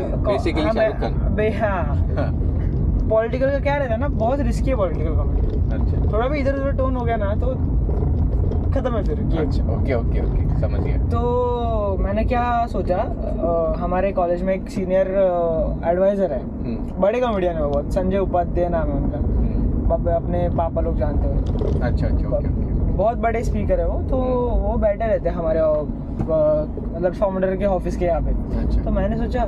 पॉलिटिकल का क्या रहता है ना, बहुत रिस्की है पॉलिटिकल कॉमेडी। अच्छा। थोड़ा भी इधर उधर टोन हो गया ना तो खत्म है फिर। अच्छा ओके ओके ओके, समझ गया। तो मैंने क्या सोचा, हमारे कॉलेज में एक सीनियर एडवाइजर है, बड़े कॉमेडियन है वो बहुत, संजय उपाध्याय नाम है उनका, अपने पापा लोग जानते हो। अच्छा अच्छा ओके। बहुत बड़े स्पीकर है वो, तो वो बैठे रहते हैं हमारे मतलब फाउंडर के ऑफिस के यहाँ पे। अच्छा। तो मैंने सोचा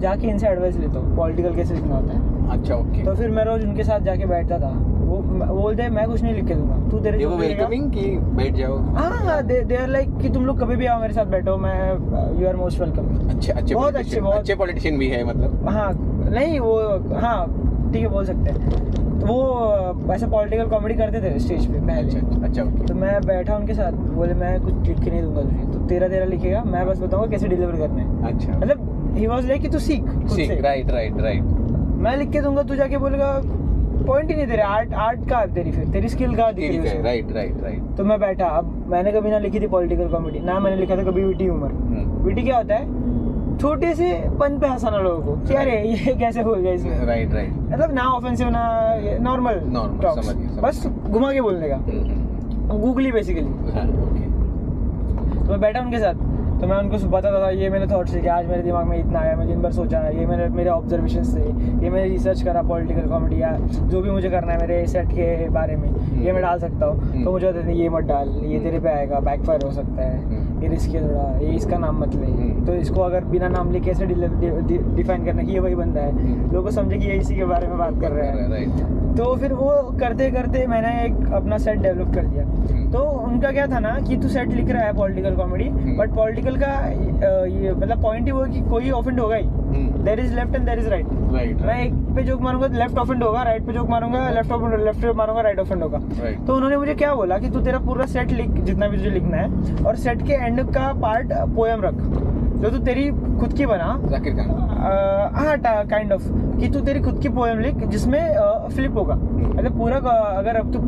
जाके इनसे एडवाइस लेता हूँ पॉलिटिकल कैसे लिखना होता है। अच्छा ओके। तो फिर मैं रोज उनके साथ जाके बैठता था। वो बोलते हैं मैं कुछ नहीं लिख के दूंगा, तू तेरे वो वेलकमिंग कि बैठ जाओ। हाँ, दे आर लाइक कि तुम लोग कभी भी आओ मेरे साथ बैठो, मैं यू आर मोस्ट वेलकम। अच्छे बहुत अच्छे पॉलिटिशियन भी है मतलब। हाँ नहीं वो, हाँ ठीक है बोल सकते हैं। तो वो ऐसे पॉलिटिकल कॉमेडी करते थे स्टेज पे पहले। अच्छा ओके। तो मैं बैठा उनके साथ, बोले मैं कुछ लिख के नहीं दूंगा तुझे, तो तेरा लिखेगा, मैं बस बताऊंगा कैसे डिलीवर करना है। अच्छा। मतलब ही वाज लाइक कि तू सीख राइट राइट राइट। मैं लिख के दूंगा, तू जाके बोलेगा पॉइंट ही नहीं तेरे, आर्ट का तेरी स्किल का दिख रही है। Right right right. तो मैं बैठा, अब मैंने कभी ना लिखी थी पॉलिटिकल कॉमेडी, ना मैंने लिखा था कभी विटी ह्यूमर। विटी क्या होता है, छोटे से पन पे हंसाना लोगों को, क्या रे ये कैसे हो गया इसमें। Right right. मतलब ना ऑफेंसिव ना नॉर्मल टॉक्स, बस घुमा के बोलने का, गूगली बेसिकली। तो मैं बैठा उनके साथ, तो मैं उनको बताता था ये मेरे थॉट्स थे कि आज मेरे दिमाग में इतना आया, मैं दिन भर सोचा, ये मेरे ऑब्जर्वेशंस थे, ये मैंने रिसर्च करा पॉलिटिकल कॉमेडी या जो भी मुझे करना है मेरे सेट के बारे में, ये मैं डाल सकता हूँ। तो मुझे कहते थे ये मत डाल, ये तेरे पे आएगा, बैकफायर हो सकता है, ये रिस्की है थोड़ा, ये इसका नाम मत ले, तो इसको अगर बिना नाम ले कैसे डिफाइन करना कि ये वही बंदा है, लोगों को समझे कि ये इसी के बारे में बात कर रहा है। तो फिर वो करते करते मैंने एक अपना सेट डेवलप कर दिया। तो उनका क्या था ना कि तू सेट लिख रहा है पॉलिटिकल कॉमेडी, बट पॉलिटिकल का ये मतलब पॉइंट ही वो कि कोई ऑफेंड होगा ही, there is left and there is right. मैं एक पे जोक मारूंगा लेफ्ट ऑफेंड होगा, राइट पे जोक मारूंगा लेफ्ट मारूंगा राइट ऑफेंड होगा। तो उन्होंने मुझे क्या बोला कि तू तेरा पूरा सेट लिख, जितना भी तुझे लिखना है, और सेट के एंड का पार्ट पोएम रख जो तू तेरी खुद की बना। हाँ काइंड ऑफ कि तू तेरी खुद की पोएम लिख जिसमें फ्लिप होगा, मतलब पूरा अगर अब तू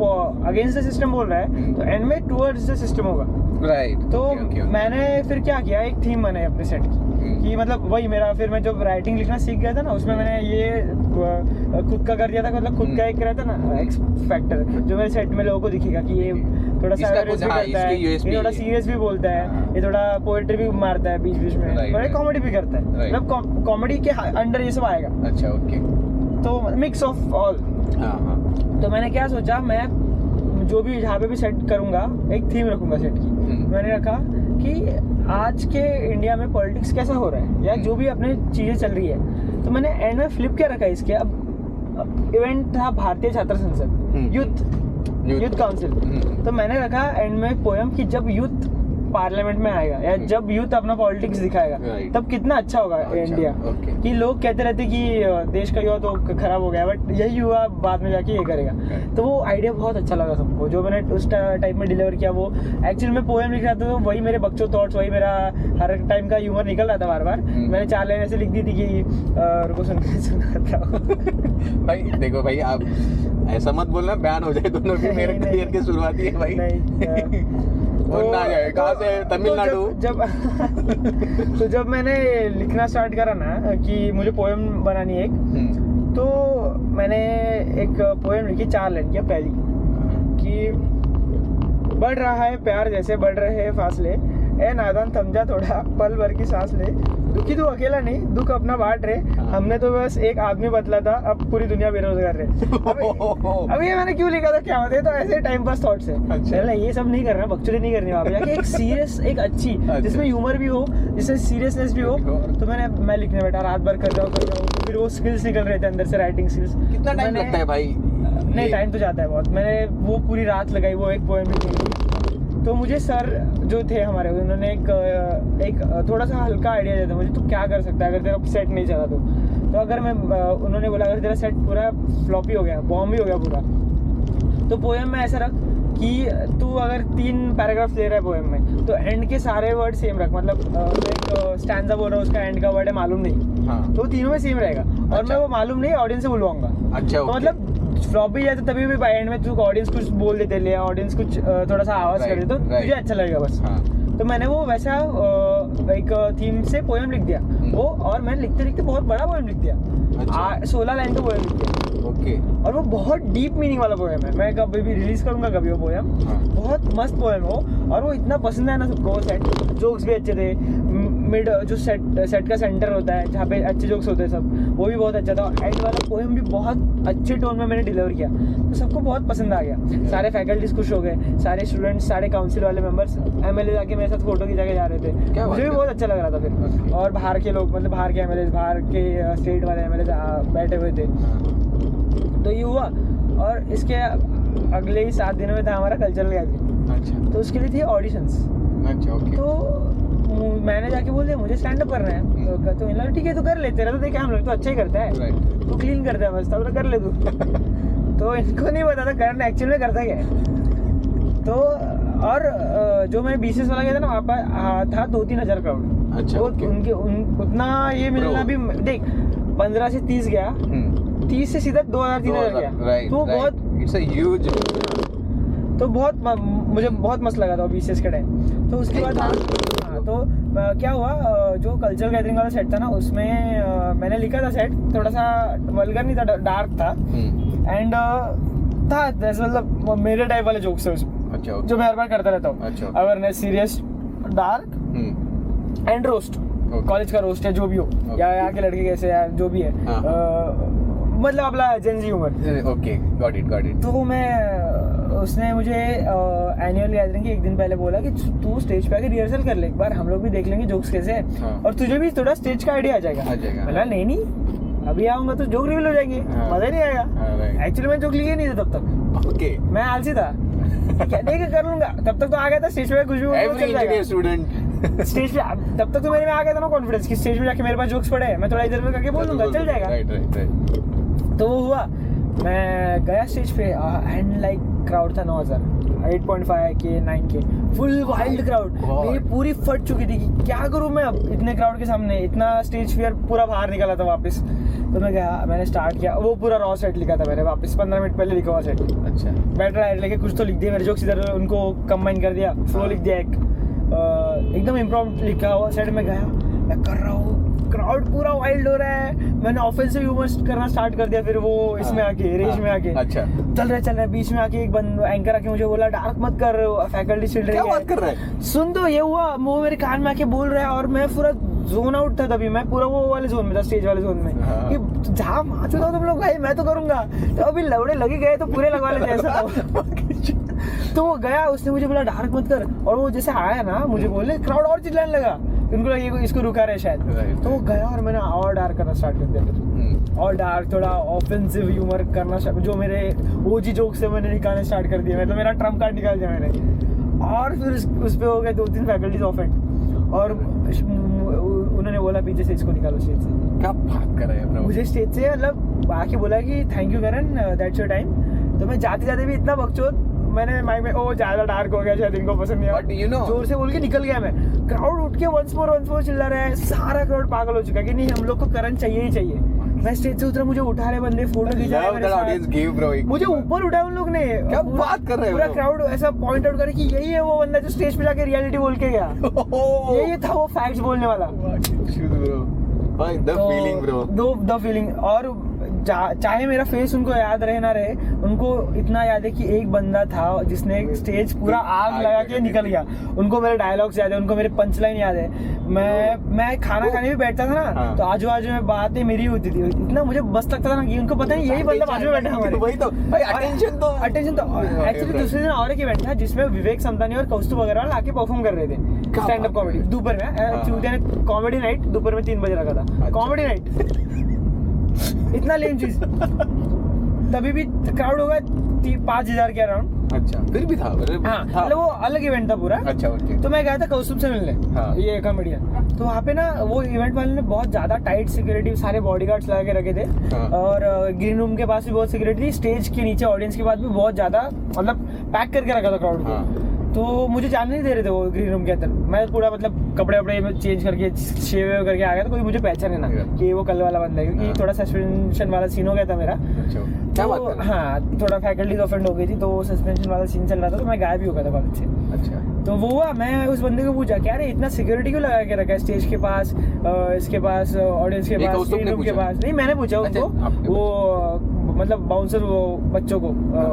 अगेंस्ट द सिस्टम बोल रहा है तो एंड में टुवर्ड्स द सिस्टम होगा। राइट। तो मैंने फिर क्या किया, एक थीम बनाई अपने सेट की कि मतलब वही मेरा, फिर मैं जब राइटिंग लिखना सीख गया था ना, उसमें मैंने ये खुद का कर दिया था, मतलब खुद का एक रहता ना एक्स फैक्टर जो मेरे सेट में लोगों को दिखेगा कि ये थोड़ा सा करता है, ये थोड़ा सीरियस भी बोलता है, ये थोड़ा पोएट्री भी मारता है बीच बीच में, थोड़ा कॉमेडी भी करता है, मतलब कॉमेडी के अंडर ये सब आएगा। अच्छा ओके। तो मिक्स ऑफ ऑल। तो मैंने क्या सोचा, मैं जो भी जहाँ पे भी सेट करूँगा एक थीम रखूँगा सेट की। मैंने रखा कि आज के इंडिया में पॉलिटिक्स कैसा हो रहा है या जो भी अपने चीज़ें चल रही है। तो मैंने एंड में फ्लिप क्या रखा इसके, अब इवेंट था भारतीय छात्र संसद, यूथ काउंसिल। तो मैंने रखा एंड में पोएम कि जब यूथ पार्लियामेंट में आएगा या जब यूथ अपना पॉलिटिक्स दिखाएगा तब कितना अच्छा होगा इंडिया। कि लोग कहते रहते कि देश का युवा तो खराब हो गया, बट यही युवा बाद में जाके ये करेगा। तो वो आइडिया बहुत अच्छा लगा सबको, जो मैंने उस टाइप में डिलीवर किया। वो एक्चुअली में पोएम लिख रहा था, तो वही मेरे बच्चों थॉट्स, वही मेरा हर टाइम का ह्यूमर निकल रहा था बार बार। मैंने 4 लाइन ऐसे लिख दी थी कि रुको सुनाता हूँ। भाई देखो भाई, आप ऐसा मत बोलना बयान हो जाए दोनों की, मेरे करियर की शुरुआती है भाई। कहाँ से, तमिलनाडु। तो जब मैंने लिखना स्टार्ट करा ना कि मुझे पोएम बनानी है एक, तो मैंने एक पोएम लिखी 4 लाइन की। पहली कि बढ़ रहा है प्यार जैसे बढ़ रहे हैं फासले, ए नादान थम जा थोड़ा, पल भर की सांस ले, दुखी तू अकेला नहीं, दुख अपना बांट रहे, हमने तो बस एक आदमी बदला था, अब पूरी दुनिया बेरोजगार रहे। अब ये मैंने क्यों लिखा था क्या होता है, तो ऐसे टाइम पास थॉट्स है। अच्छा। ये सब नहीं करना, बकचोदी नहीं करनी, वहाँ पे जाके एक सीरियस, एक अच्छी जिसमें ह्यूमर भी हो, जिसमें सीरियसनेस भी हो, तो मैं लिखने बैठा, रात भर कर जाऊँ, फिर वो स्किल्स निकल रहे थे अंदर से, राइटिंग स्किल्स। कितना टाइम लगता है भाई? नहीं, टाइम तो जाता है बहुत। मैंने वो पूरी रात लगाई, वो एक पोएम लिखी। तो मुझे सर जो थे हमारे, उन्होंने एक थोड़ा सा हल्का आइडिया दिया था मुझे, तो क्या कर सकता है अगर तेरा सेट नहीं चला तो अगर मैं उन्होंने बोला अगर तेरा सेट पूरा फ्लॉपी हो गया, बॉम्ब ही हो गया पूरा, तो पोएम में ऐसा रख कि तू अगर 3 पैराग्राफ ले रहा है पोएम में, तो एंड के सारे वर्ड सेम रख, मतलब एक स्टैंजा बोल रहा हूँ, उसका एंड का वर्ड है मालूम नहीं। हाँ। तो तीनों में सेम रहेगा। और अच्छा। मैं वो मालूम नहीं ऑडियंस से बुलवाऊंगा। अच्छा। तो मतलब फ्लॉप भी जाए तो तभी भी बाय एंड में तू ऑडियंस कुछ बोल देते ले, ऑडियंस कुछ थोड़ा सा आवाज कर दे, तो तुझे अच्छा लगेगा बस। हाँ। तो मैंने वो वैसा एक थीम से पोएम लिख दिया वो, और मैंने लिखते लिखते बहुत बड़ा पोएम लिख दिया। अच्छा। 16 लाइन का पोएम लिख दिया। ओके। और वो बहुत डीप मीनिंग वाला पोएम है, मैं कभी भी रिलीज करूंगा कभी वो पोएम। हाँ। बहुत मस्त पोएम हो, और वो इतना पसंद है ना सबको। वो सेट जोक्स भी अच्छे थे, मिड जो सेट का सेंटर होता है जहाँ पे अच्छे जोक्स होते हैं सब, वो भी बहुत अच्छा था। एंड वाला पोएम भी बहुत अच्छे टोन में मैंने डिलीवर किया, तो सबको बहुत पसंद आ गया। सारे फैकल्टीज खुश हो गए, सारे स्टूडेंट्स, सारे काउंसिल वाले मेंबर्स एमएलए जाके मेरे साथ फोटो खिंचा के जा रहे थे, मुझे भी बहुत अच्छा लग रहा था फिर। और बाहर के लोग, मतलब बाहर के एमएलए, बाहर के स्टेट वाले एमएलए बैठे हुए थे। तो ये हुआ, और इसके अगले ही 7 दिनों में था हमारा कल्चरल गैदरिंग। अच्छा। तो उसके लिए थी ऑडिशंस। अच्छा। ओके। तो मैंने जाके बोल दिया मुझे स्टैंड अप करना है, तो इन ठीक है तो कर ले, तेरा तो देखे हम लोग तो अच्छा ही करता है, तो क्लीन करता है बस, तब कर ले तू। तो इनको नहीं पता था करना एक्चुअली में करता क्या है। तो और जो मैं BCS वाला गया था ना, वहाँ पर था 2-3 हज़ार क्राउड। अच्छा। तो उनके उतना ये मिलना भी, देख 15 से 30 गया, 30 से सीधा 2000-3000 गया, तो बहुत इट्स अ ह्यूज। तो बहुत मुझे बहुत मस्त लगा था BCS के टाइम। तो उसके बाद हाँ, तो क्या हुआ, जो कल्चरल गैदरिंग वाला सेट था ना, उसमें मैंने लिखा था सेट, थोड़ा सा वल्गर नहीं था, डार्क था, एंड था मतलब मेरे टाइप वाले जोक्स थे उसमें। अच्छा। जो मैं हर बार करता रहता हूँ। अच्छा। Awareness, serious, dark and roast, college का रोस्ट है जो भी हो, या यहाँ के लड़के कैसे है जो भी है, मतलब अपना जेन जी ह्यूमर। Okay, got it. तो उसने मुझे एनुअल गैदरिंग के 1 दिन पहले बोला कि तू स्टेज पे आके रिहर्सल कर ले एक बार, हम लोग भी देख लेंगे जोक्स कैसे है। हाँ। और तुझे भी थोड़ा स्टेज का आइडिया आ जाएगा। बोला नहीं अभी आऊंगा तो जोक रिवील हो जाएंगे। हाँ। मजा नहीं आएगा। एक्चुअली मैं जोक लिखे नहीं था तब तक। ओके। मैं आलसी था, क्या देख कर लूंगा, तब तक तो आ गया था स्टेज पे, कुछ भी स्टूडेंट स्टेज पे, तब तक तो मेरे में आ गया था ना कॉन्फिडेंस कि स्टेज पे जाके मेरे पास जोक्स पड़े, मैं थोड़ा इधर उधर करके बोल दूंगा, चल जाएगा। तो वो हुआ, मैं गया स्टेज पे, एंड लाइक क्राउड था 9000, 8.5 के 9 के, फुल वाइल्ड क्राउड। मेरी पूरी फट चुकी थी कि क्या करूं मैं अब इतने क्राउड के सामने, इतना स्टेज फियर पूरा बाहर निकला था वापस। तो मैं गया, मैंने स्टार्ट किया, वो पूरा रॉ सेट लिखा था मैंने, वापस 15 मिनट पहले लिखा हुआ सेट। अच्छा। बेटर आइडिया लेके कुछ तो लिख दिया, मेरे जोक्स इधर उनको कंबाइन कर दिया, फ्लो लिख दिया, एकदम इम्प्रोम्प्ट लिखा हुआ सेट में गया, मैं कर रहा हूँ, क्राउड पूरा वाइल्ड हो रहा है, मैंने ऑफेंसिव ह्यूमर करना स्टार्ट कर दिया। फिर वो इसमें आके रेंज में आके अच्छा चल रहा है, बीच में आके एक बंद एंकर आके मुझे बोला डार्क मत कर, फैकल्टी चिल रही है। क्या बात कर रहा है? सुन, तो ये हुआ, वो मेरे कान में आके बोल रहा है, और मैं पूरा जोन आउट था तभी, मैं पूरा वो वाले जोन में था, स्टेज वाले जोन में, कि जहाँ माचो था तुम लोग भाई, मैं तो करूंगा। तो अभी लौड़े लगे गए तो पूरे लगवा लेते ऐसा। तो वो गया, उसने मुझे बोला डार्क मत कर, और वो जैसे आया ना मुझे बोले, क्राउड और चिल्लाने लगा, उनको लगा इसको रुका रहे शायद। तो वो गया और मैंने और डार्क करना स्टार्ट कर दिया, और डार्क थोड़ा ऑफेंसिव ह्यूमर करना, जो मेरे ओजी जोक से मैंने निकालने स्टार्ट कर दिया, मतलब मेरा ट्रम्प कार्ड निकाल दिया मैंने। और फिर उस पे हो गए 2-3 फैकल्टीज ऑफेंड, और उन्होंने बोला पीछे से इसको निकालो स्टेज से। क्या बात कर रहे हैं? मुझे स्टेज से मतलब आके बोला कि thank you Karan, that's your time. तो मैं जाते जाते भी इतना बकचोद, मैंने माइक में ओ ज्यादा डार्क हो गया शायद, इनको पसंद नहीं आया, जोर से बोल के निकल गया मैं। क्राउड उठ के वंस मोर चिल्ला रहा है, सारा क्राउड पागल हो चुका कि नहीं हम लोग को करण चाहिए ही चाहिए। मैं स्टेज से उतरा, मुझे उठा रहे बंदे, फोटो खिंचा रहे, मुझे ऊपर उठाया उन लोग ने। क्या बात कर रहे हैं? पूरा क्राउड ऐसा पॉइंट आउट करे कि यही है वो बंदा जो स्टेज पे जाके रियलिटी बोल के गया, यही था वो फैक्ट्स बोलने वाला। The feeling. और चाहे मेरा फेस उनको याद रहे ना रहे, उनको इतना याद है कि एक बंदा था जिसने स्टेज पूरा आग लगा के निकल गया। उनको मेरे डायलॉग्स याद है, उनको मेरे पंचलाइन याद है। मैं खाना खाने भी बैठता था ना, तो आजू बाजू में बातें मेरी होती थी। इतना मुझे बस लगता था ना कि उनको पता नहीं यही बंदा बाजू में बैठा हमारे। वही तो अटेंशन तो एक्चुअली दूसरे दिन और एक इवेंट था जिसमें विवेक समतानी और कौस्तुभ अग्रवाल आके परफॉर्म कर रहे थे स्टैंड अप कॉमेडी दोपहर में। चूतिया ने कॉमेडी नाइट दोपहर में 3 बजे रखा था, कॉमेडी नाइट। इतना लेम चीज। तभी भी क्राउड होगा 5,000 के अराउंड। अच्छा, फिर भी था। हाँ, मतलब वो अलग इवेंट था पूरा। अच्छा, ओके। तो मैं गया था कौस्तुभ से मिलने, ये कॉमेडियन। तो वहाँ पे ना वो इवेंट वाले ने बहुत ज्यादा टाइट सिक्योरिटी, सारे बॉडीगार्ड्स लगा के रखे थे। और ग्रीन रूम के पास भी बहुत सिक्योरिटी थी, स्टेज के नीचे ऑडियंस के पास भी बहुत ज्यादा, मतलब पैक करके रखा था क्राउड को। तो मुझे जाने नहीं दे रहे थे वो ग्रीन रूम के अंदर। मैं पूरा मतलब कपड़े वपड़े चेंज करके शेव करके आ गया था, कोई मुझे पहचाने ना कि वो कल वाला बंदा है, क्योंकि थोड़ा सस्पेंशन वाला सीन हो गया था मेरा। क्या बात कर रहे हैं? हाँ, थोड़ा फैकल्टी ऑफेंड हो गई थी, तो सस्पेंशन वाला सीन चल रहा था, तो मैं गायब भी हो गया था कॉलेज से। अच्छा, तो वो हुआ। मैं उस बंदे को पूछा क्या रे इतना सिक्योरिटी क्यों लगा के रखा है स्टेज के पास, इसके पास, ऑडियंस के पास, ग्रीन रूम के पास? नहीं, मैंने पूछा उनको, वो मतलब बाउंसर, वो बच्चों को,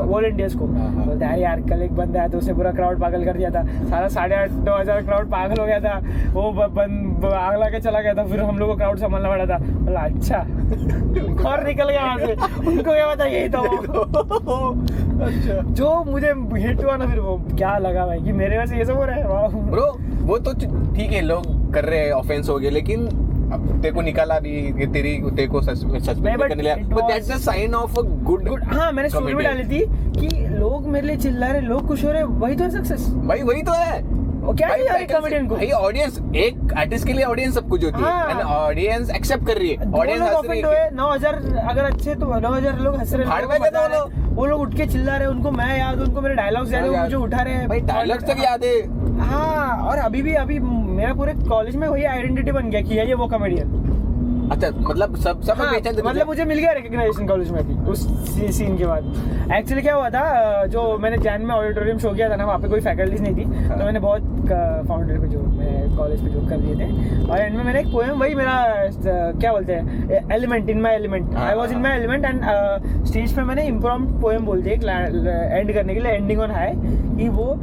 वॉलंटियर्स को। बोलते हैं यार कल एक बंदा आया तो उसने पूरा क्राउड पागल कर दिया था, सारा 8,500-9,000 क्राउड पागल हो गया था, वो आग लगा चला गया था, फिर हम लोग को क्राउड संभालना पड़ा था। बोला अच्छा। और निकल गया वहाँ से। उनको क्या पता यही था वो। अच्छा, जो मुझे हिट हुआ ना फिर, वो क्या लगा भाई कि मेरे वजह से ये सब हो रहा है। वाह ब्रो, वो तो ठीक है, लोग कर रहे हैं, ऑफेंस हो गया, लेकिन अब तेरे को निकाला भी, तेरे को सस्पेंड करने लिया, but that's a sign of a good. हाँ, मैंने स्टोरी भी डाली थी कि लोग मेरे लिए चिल्ला रहे, लोग खुश हो रहे, वही तो है सक्सेस भाई, वही तो है। क्या है कॉमेडियन को? भाई ऑडियंस, एक आर्टिस्ट के लिए ऑडियंस सब कुछ होती है, एंड ऑडियंस एक्सेप्ट कर रही है। ऑडियंस हंस रही है। 9,000 अगर अच्छे तो 9,000 लोग हंस रहे हैं, वो लोग उठ के चिल्ला रहे, उनको मैं याद, उनको मेरे डायलॉग्स याद है, मुझे उठा रहे हैं भाई, डायलॉग्स तक याद है। हाँ, और अभी मेरा पूरे कॉलेज में वही आइडेंटिटी बन गया कि ये वो कॉमेडियन। अच्छा, मतलब सब मतलब मुझे मिल गया रिकग्नाइजेशन कॉलेज में भी उस सीन के बाद। एक्चुअली क्या हुआ था, जो मैंने जैन में ऑडिटोरियम शो किया था ना, वहाँ पे कोई फैकल्टीज नहीं थी, तो मैंने बहुत फाउंडर पे जो मैं कॉलेज पे जो कर लिए थे, और एंड में मैंने एक पोएम, वही मेरा क्या बोलते हैं, element in my element, I was in my element, and stage पे मैंने इम्प्रॉम्प्ट पोएम बोल दी एंड करने के लिए, एंडिंग ऑन हाई, कि वो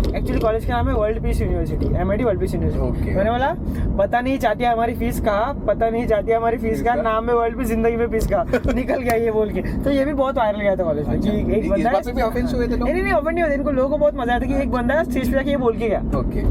एक्चुअली कॉलेज का नाम है world peace university, MIT world peace university. मैंने बोला पता नहीं चाहती है हमारी फीस कहाँ, पता नहीं चाहती है हमारी फीस का नाम में वर्ल्ड पीस, जिंदगी में पीस का। निकल गया ये बोल के। तो ये भी बहुत वायरल गया था कॉलेज में कि एक बंदा, नहीं ऑफेंड नहीं हुए, इनको लोगों को बहुत मजा आया था कि एक बंदा स्टेज पे जाके ये बोल के गया। ओके,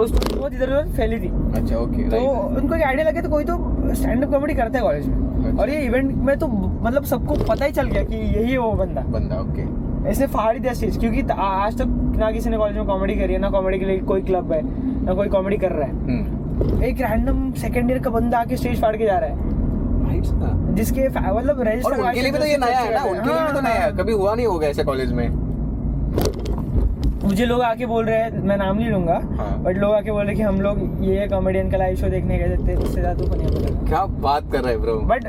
उस बहुत इधर उधर फैली थी। अच्छा, ओके। तो उनको एक आइडिया लगे, तो कोई तो स्टैंड अप कॉमेडी करता है कॉलेज में, और ये इवेंट में तो मतलब सबको पता ही चल गया कि यही है वो बंदा। ओके, ऐसे फाड़ दिया स्टेज, क्योंकि आज तक ना किसी ने कॉलेज में कॉमेडी करी है, ना कॉमेडी के लिए कोई क्लब है, ना कोई कॉमेडी कर रहा है। एक रैंडम सेकंड ईयर का बंदा आके स्टेज फाड़ के जा रहा है, जिसके मतलब रजिस्टर, उनके लिए भी तो ये नया है ना, उनके लिए भी तो नया है, कभी हुआ नहीं होगा ऐसे कॉलेज में। मुझे लोग आके बोल रहे हैं, मैं नाम नहीं लूंगा, बट लोग आके बोल रहे कि हम लोग ये कॉमेडियन का लाइव शो देखने गए थे, उससे ज्यादा तो नहीं लगा। क्या बात कर रहे हैं ब्रो। बट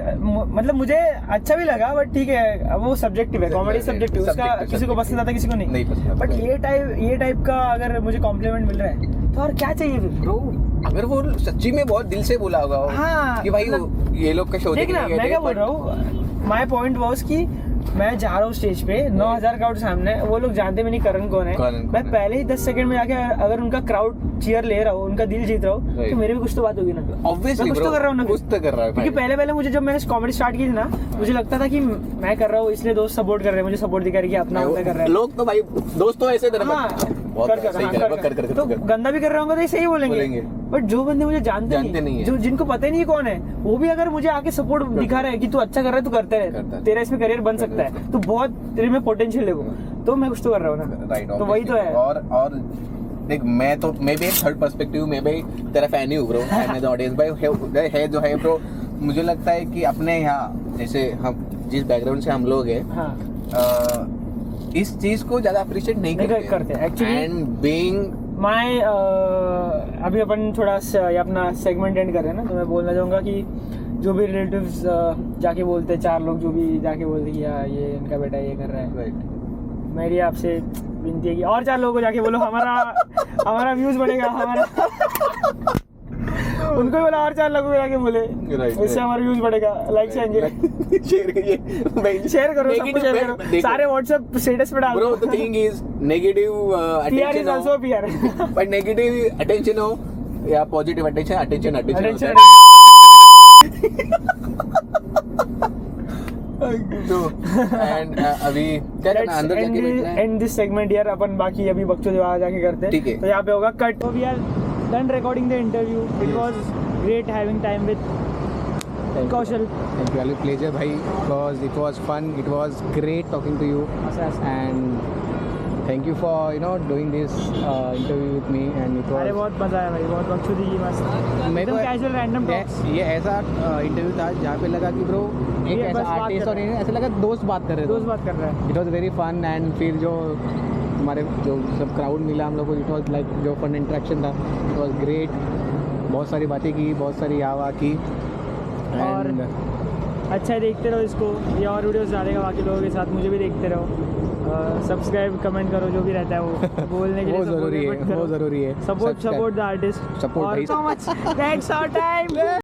मतलब मुझे अच्छा भी लगा, बट ठीक है, वो सब्जेक्टिव है, कॉमेडी सब्जेक्टिव, उसका किसी को पसंद आता, किसी को नहीं पसंद। बट ये टाइप का अगर मुझे कॉम्प्लीमेंट मिल रहा है तो और क्या चाहिए फिर ब्रो। अगर वो सच्ची में बहुत दिल से बोला होगा, हाँ, कि भाई ये लोग का शो देखना, मैं क्या बोल रहा हूँ, माय पॉइंट वाज कि मैं जा रहा हूँ स्टेज पे, 9,000 क्राउड सामने, वो लोग जानते भी नहीं करण कौन है, मैं पहले ही 10 सेकंड में जाके अगर उनका क्राउड चीयर ले रहा हूँ, उनका दिल जीत रहा हूँ, तो मेरे भी कुछ तो बात होगी ना। ऑब्वियसली कुछ तो कर रहा हूँ ना, कुछ तो कर रहा है। क्योंकि पहले मुझे जब मैंने कॉमेडी स्टार्ट की थी ना, मुझे लगता था कि मैं कर रहा हूँ इसलिए दोस्त सपोर्ट कर रहे हैं, मुझे सपोर्ट दिखा रही कि अपना कर रहे हैं लोग, तो भाई दोस्त तो ऐसे तो गंदा भी कर रहे होंगे तो सही बोलेंगे, बट जो बंदे मुझे जानते नहीं, जो जिनको पता ही नहीं कौन है, वो भी अगर मुझे आके सपोर्ट दिखा रहे हैं कि तू अच्छा कर रहा है, तू करते रहे, तेरा इसमें करियर बन सकता है, तो बहुत तेरे में पोटेंशियल है वो, तो मैं कुछ तो कर रहा हूँ ना, तो वही तो है। और देख, मैं भी थर्ड पर्सपेक्टिव में भी तेरा फैन ही हूँ ब्रो, एज ऑडियंस भाई है जो है ब्रो, मुझे लगता है कि अपने यहाँ जैसे हम जिस बैकग्राउंड से हम लोग हैं, इस चीज को ज्यादा अप्रिशिएट नहीं करते एक्चुअली, एंड बीइंग माय अभी अपन थोड़ा अपना सेगमेंट एंड कर रहे हैं ना, तो मैं बोलना चाहूंगा कि जो भी रिलेटिव्स जाके बोलते हैं, 4 लोग जो भी जाके बोलते हैं कि ये इनका बेटा ये कर रहा है, मेरी आपसे विनती है कि और 4 लोगों को जाके बोलो, हमारा व्यूज बढ़ेगा, हमारा उनको ही बोला और 4 लोगों को जाके बोले, Right, इससे हमारा व्यूज बढ़ेगा, लाइक्स आएंगे। शेयर करिए, शेयर करो, सबको शेयर करो, सारे व्हाट्सएप स्टेटस पे डाल Bro, दो। the thing is negative PR is attention also हो, PR। but negative attention हो या positive attention होता है। तो and अभी क्या करना है? अंदर जाके बैठना है। एंड दिस सेगमेंट यार, अपन बाकी अभी बकचोदी वहाँ जाके करते हैं। ठीक है। तो यहाँ पे होगा कट। तो we are done recording the interview. It was great having time with Kaushal. Thank you, Ali. Pleasure, bhai, because it was fun. It was great talking to you, and thank you for doing this interview with me. And it अरे was बहुत मजा आया भाई, बहुत बकचोदी की मस्त, मेरे एकदम को कैजुअल रैंडम टॉक्स। ये ऐसा इंटरव्यू था जहाँ पे लगा कि ब्रो एक ये ऐसा बस बात आर्टिस्ट कर और रहे हैं। ऐसा लगा दोस्त बात कर रहे दोस्त बात कर रहा है। It was very fun. And फिर जो हमारे जो सब क्राउड मिला हम लोग को, इट वॉज लाइक जो फन इंटरेक्शन था, इट वॉज ग्रेट। बहुत सारी बातें की, बहुत सारी आवा की। और And अच्छा है, देखते रहो इसको, ये और वीडियोस डालेगा बाकी लोगों के साथ, मुझे भी देखते रहो। सब्सक्राइब कमेंट करो, जो भी रहता है वो बोलने के लिए वो ज़रूरी है, वो ज़रूरी है। Support the artist. Support और भाई। So much, that's our time.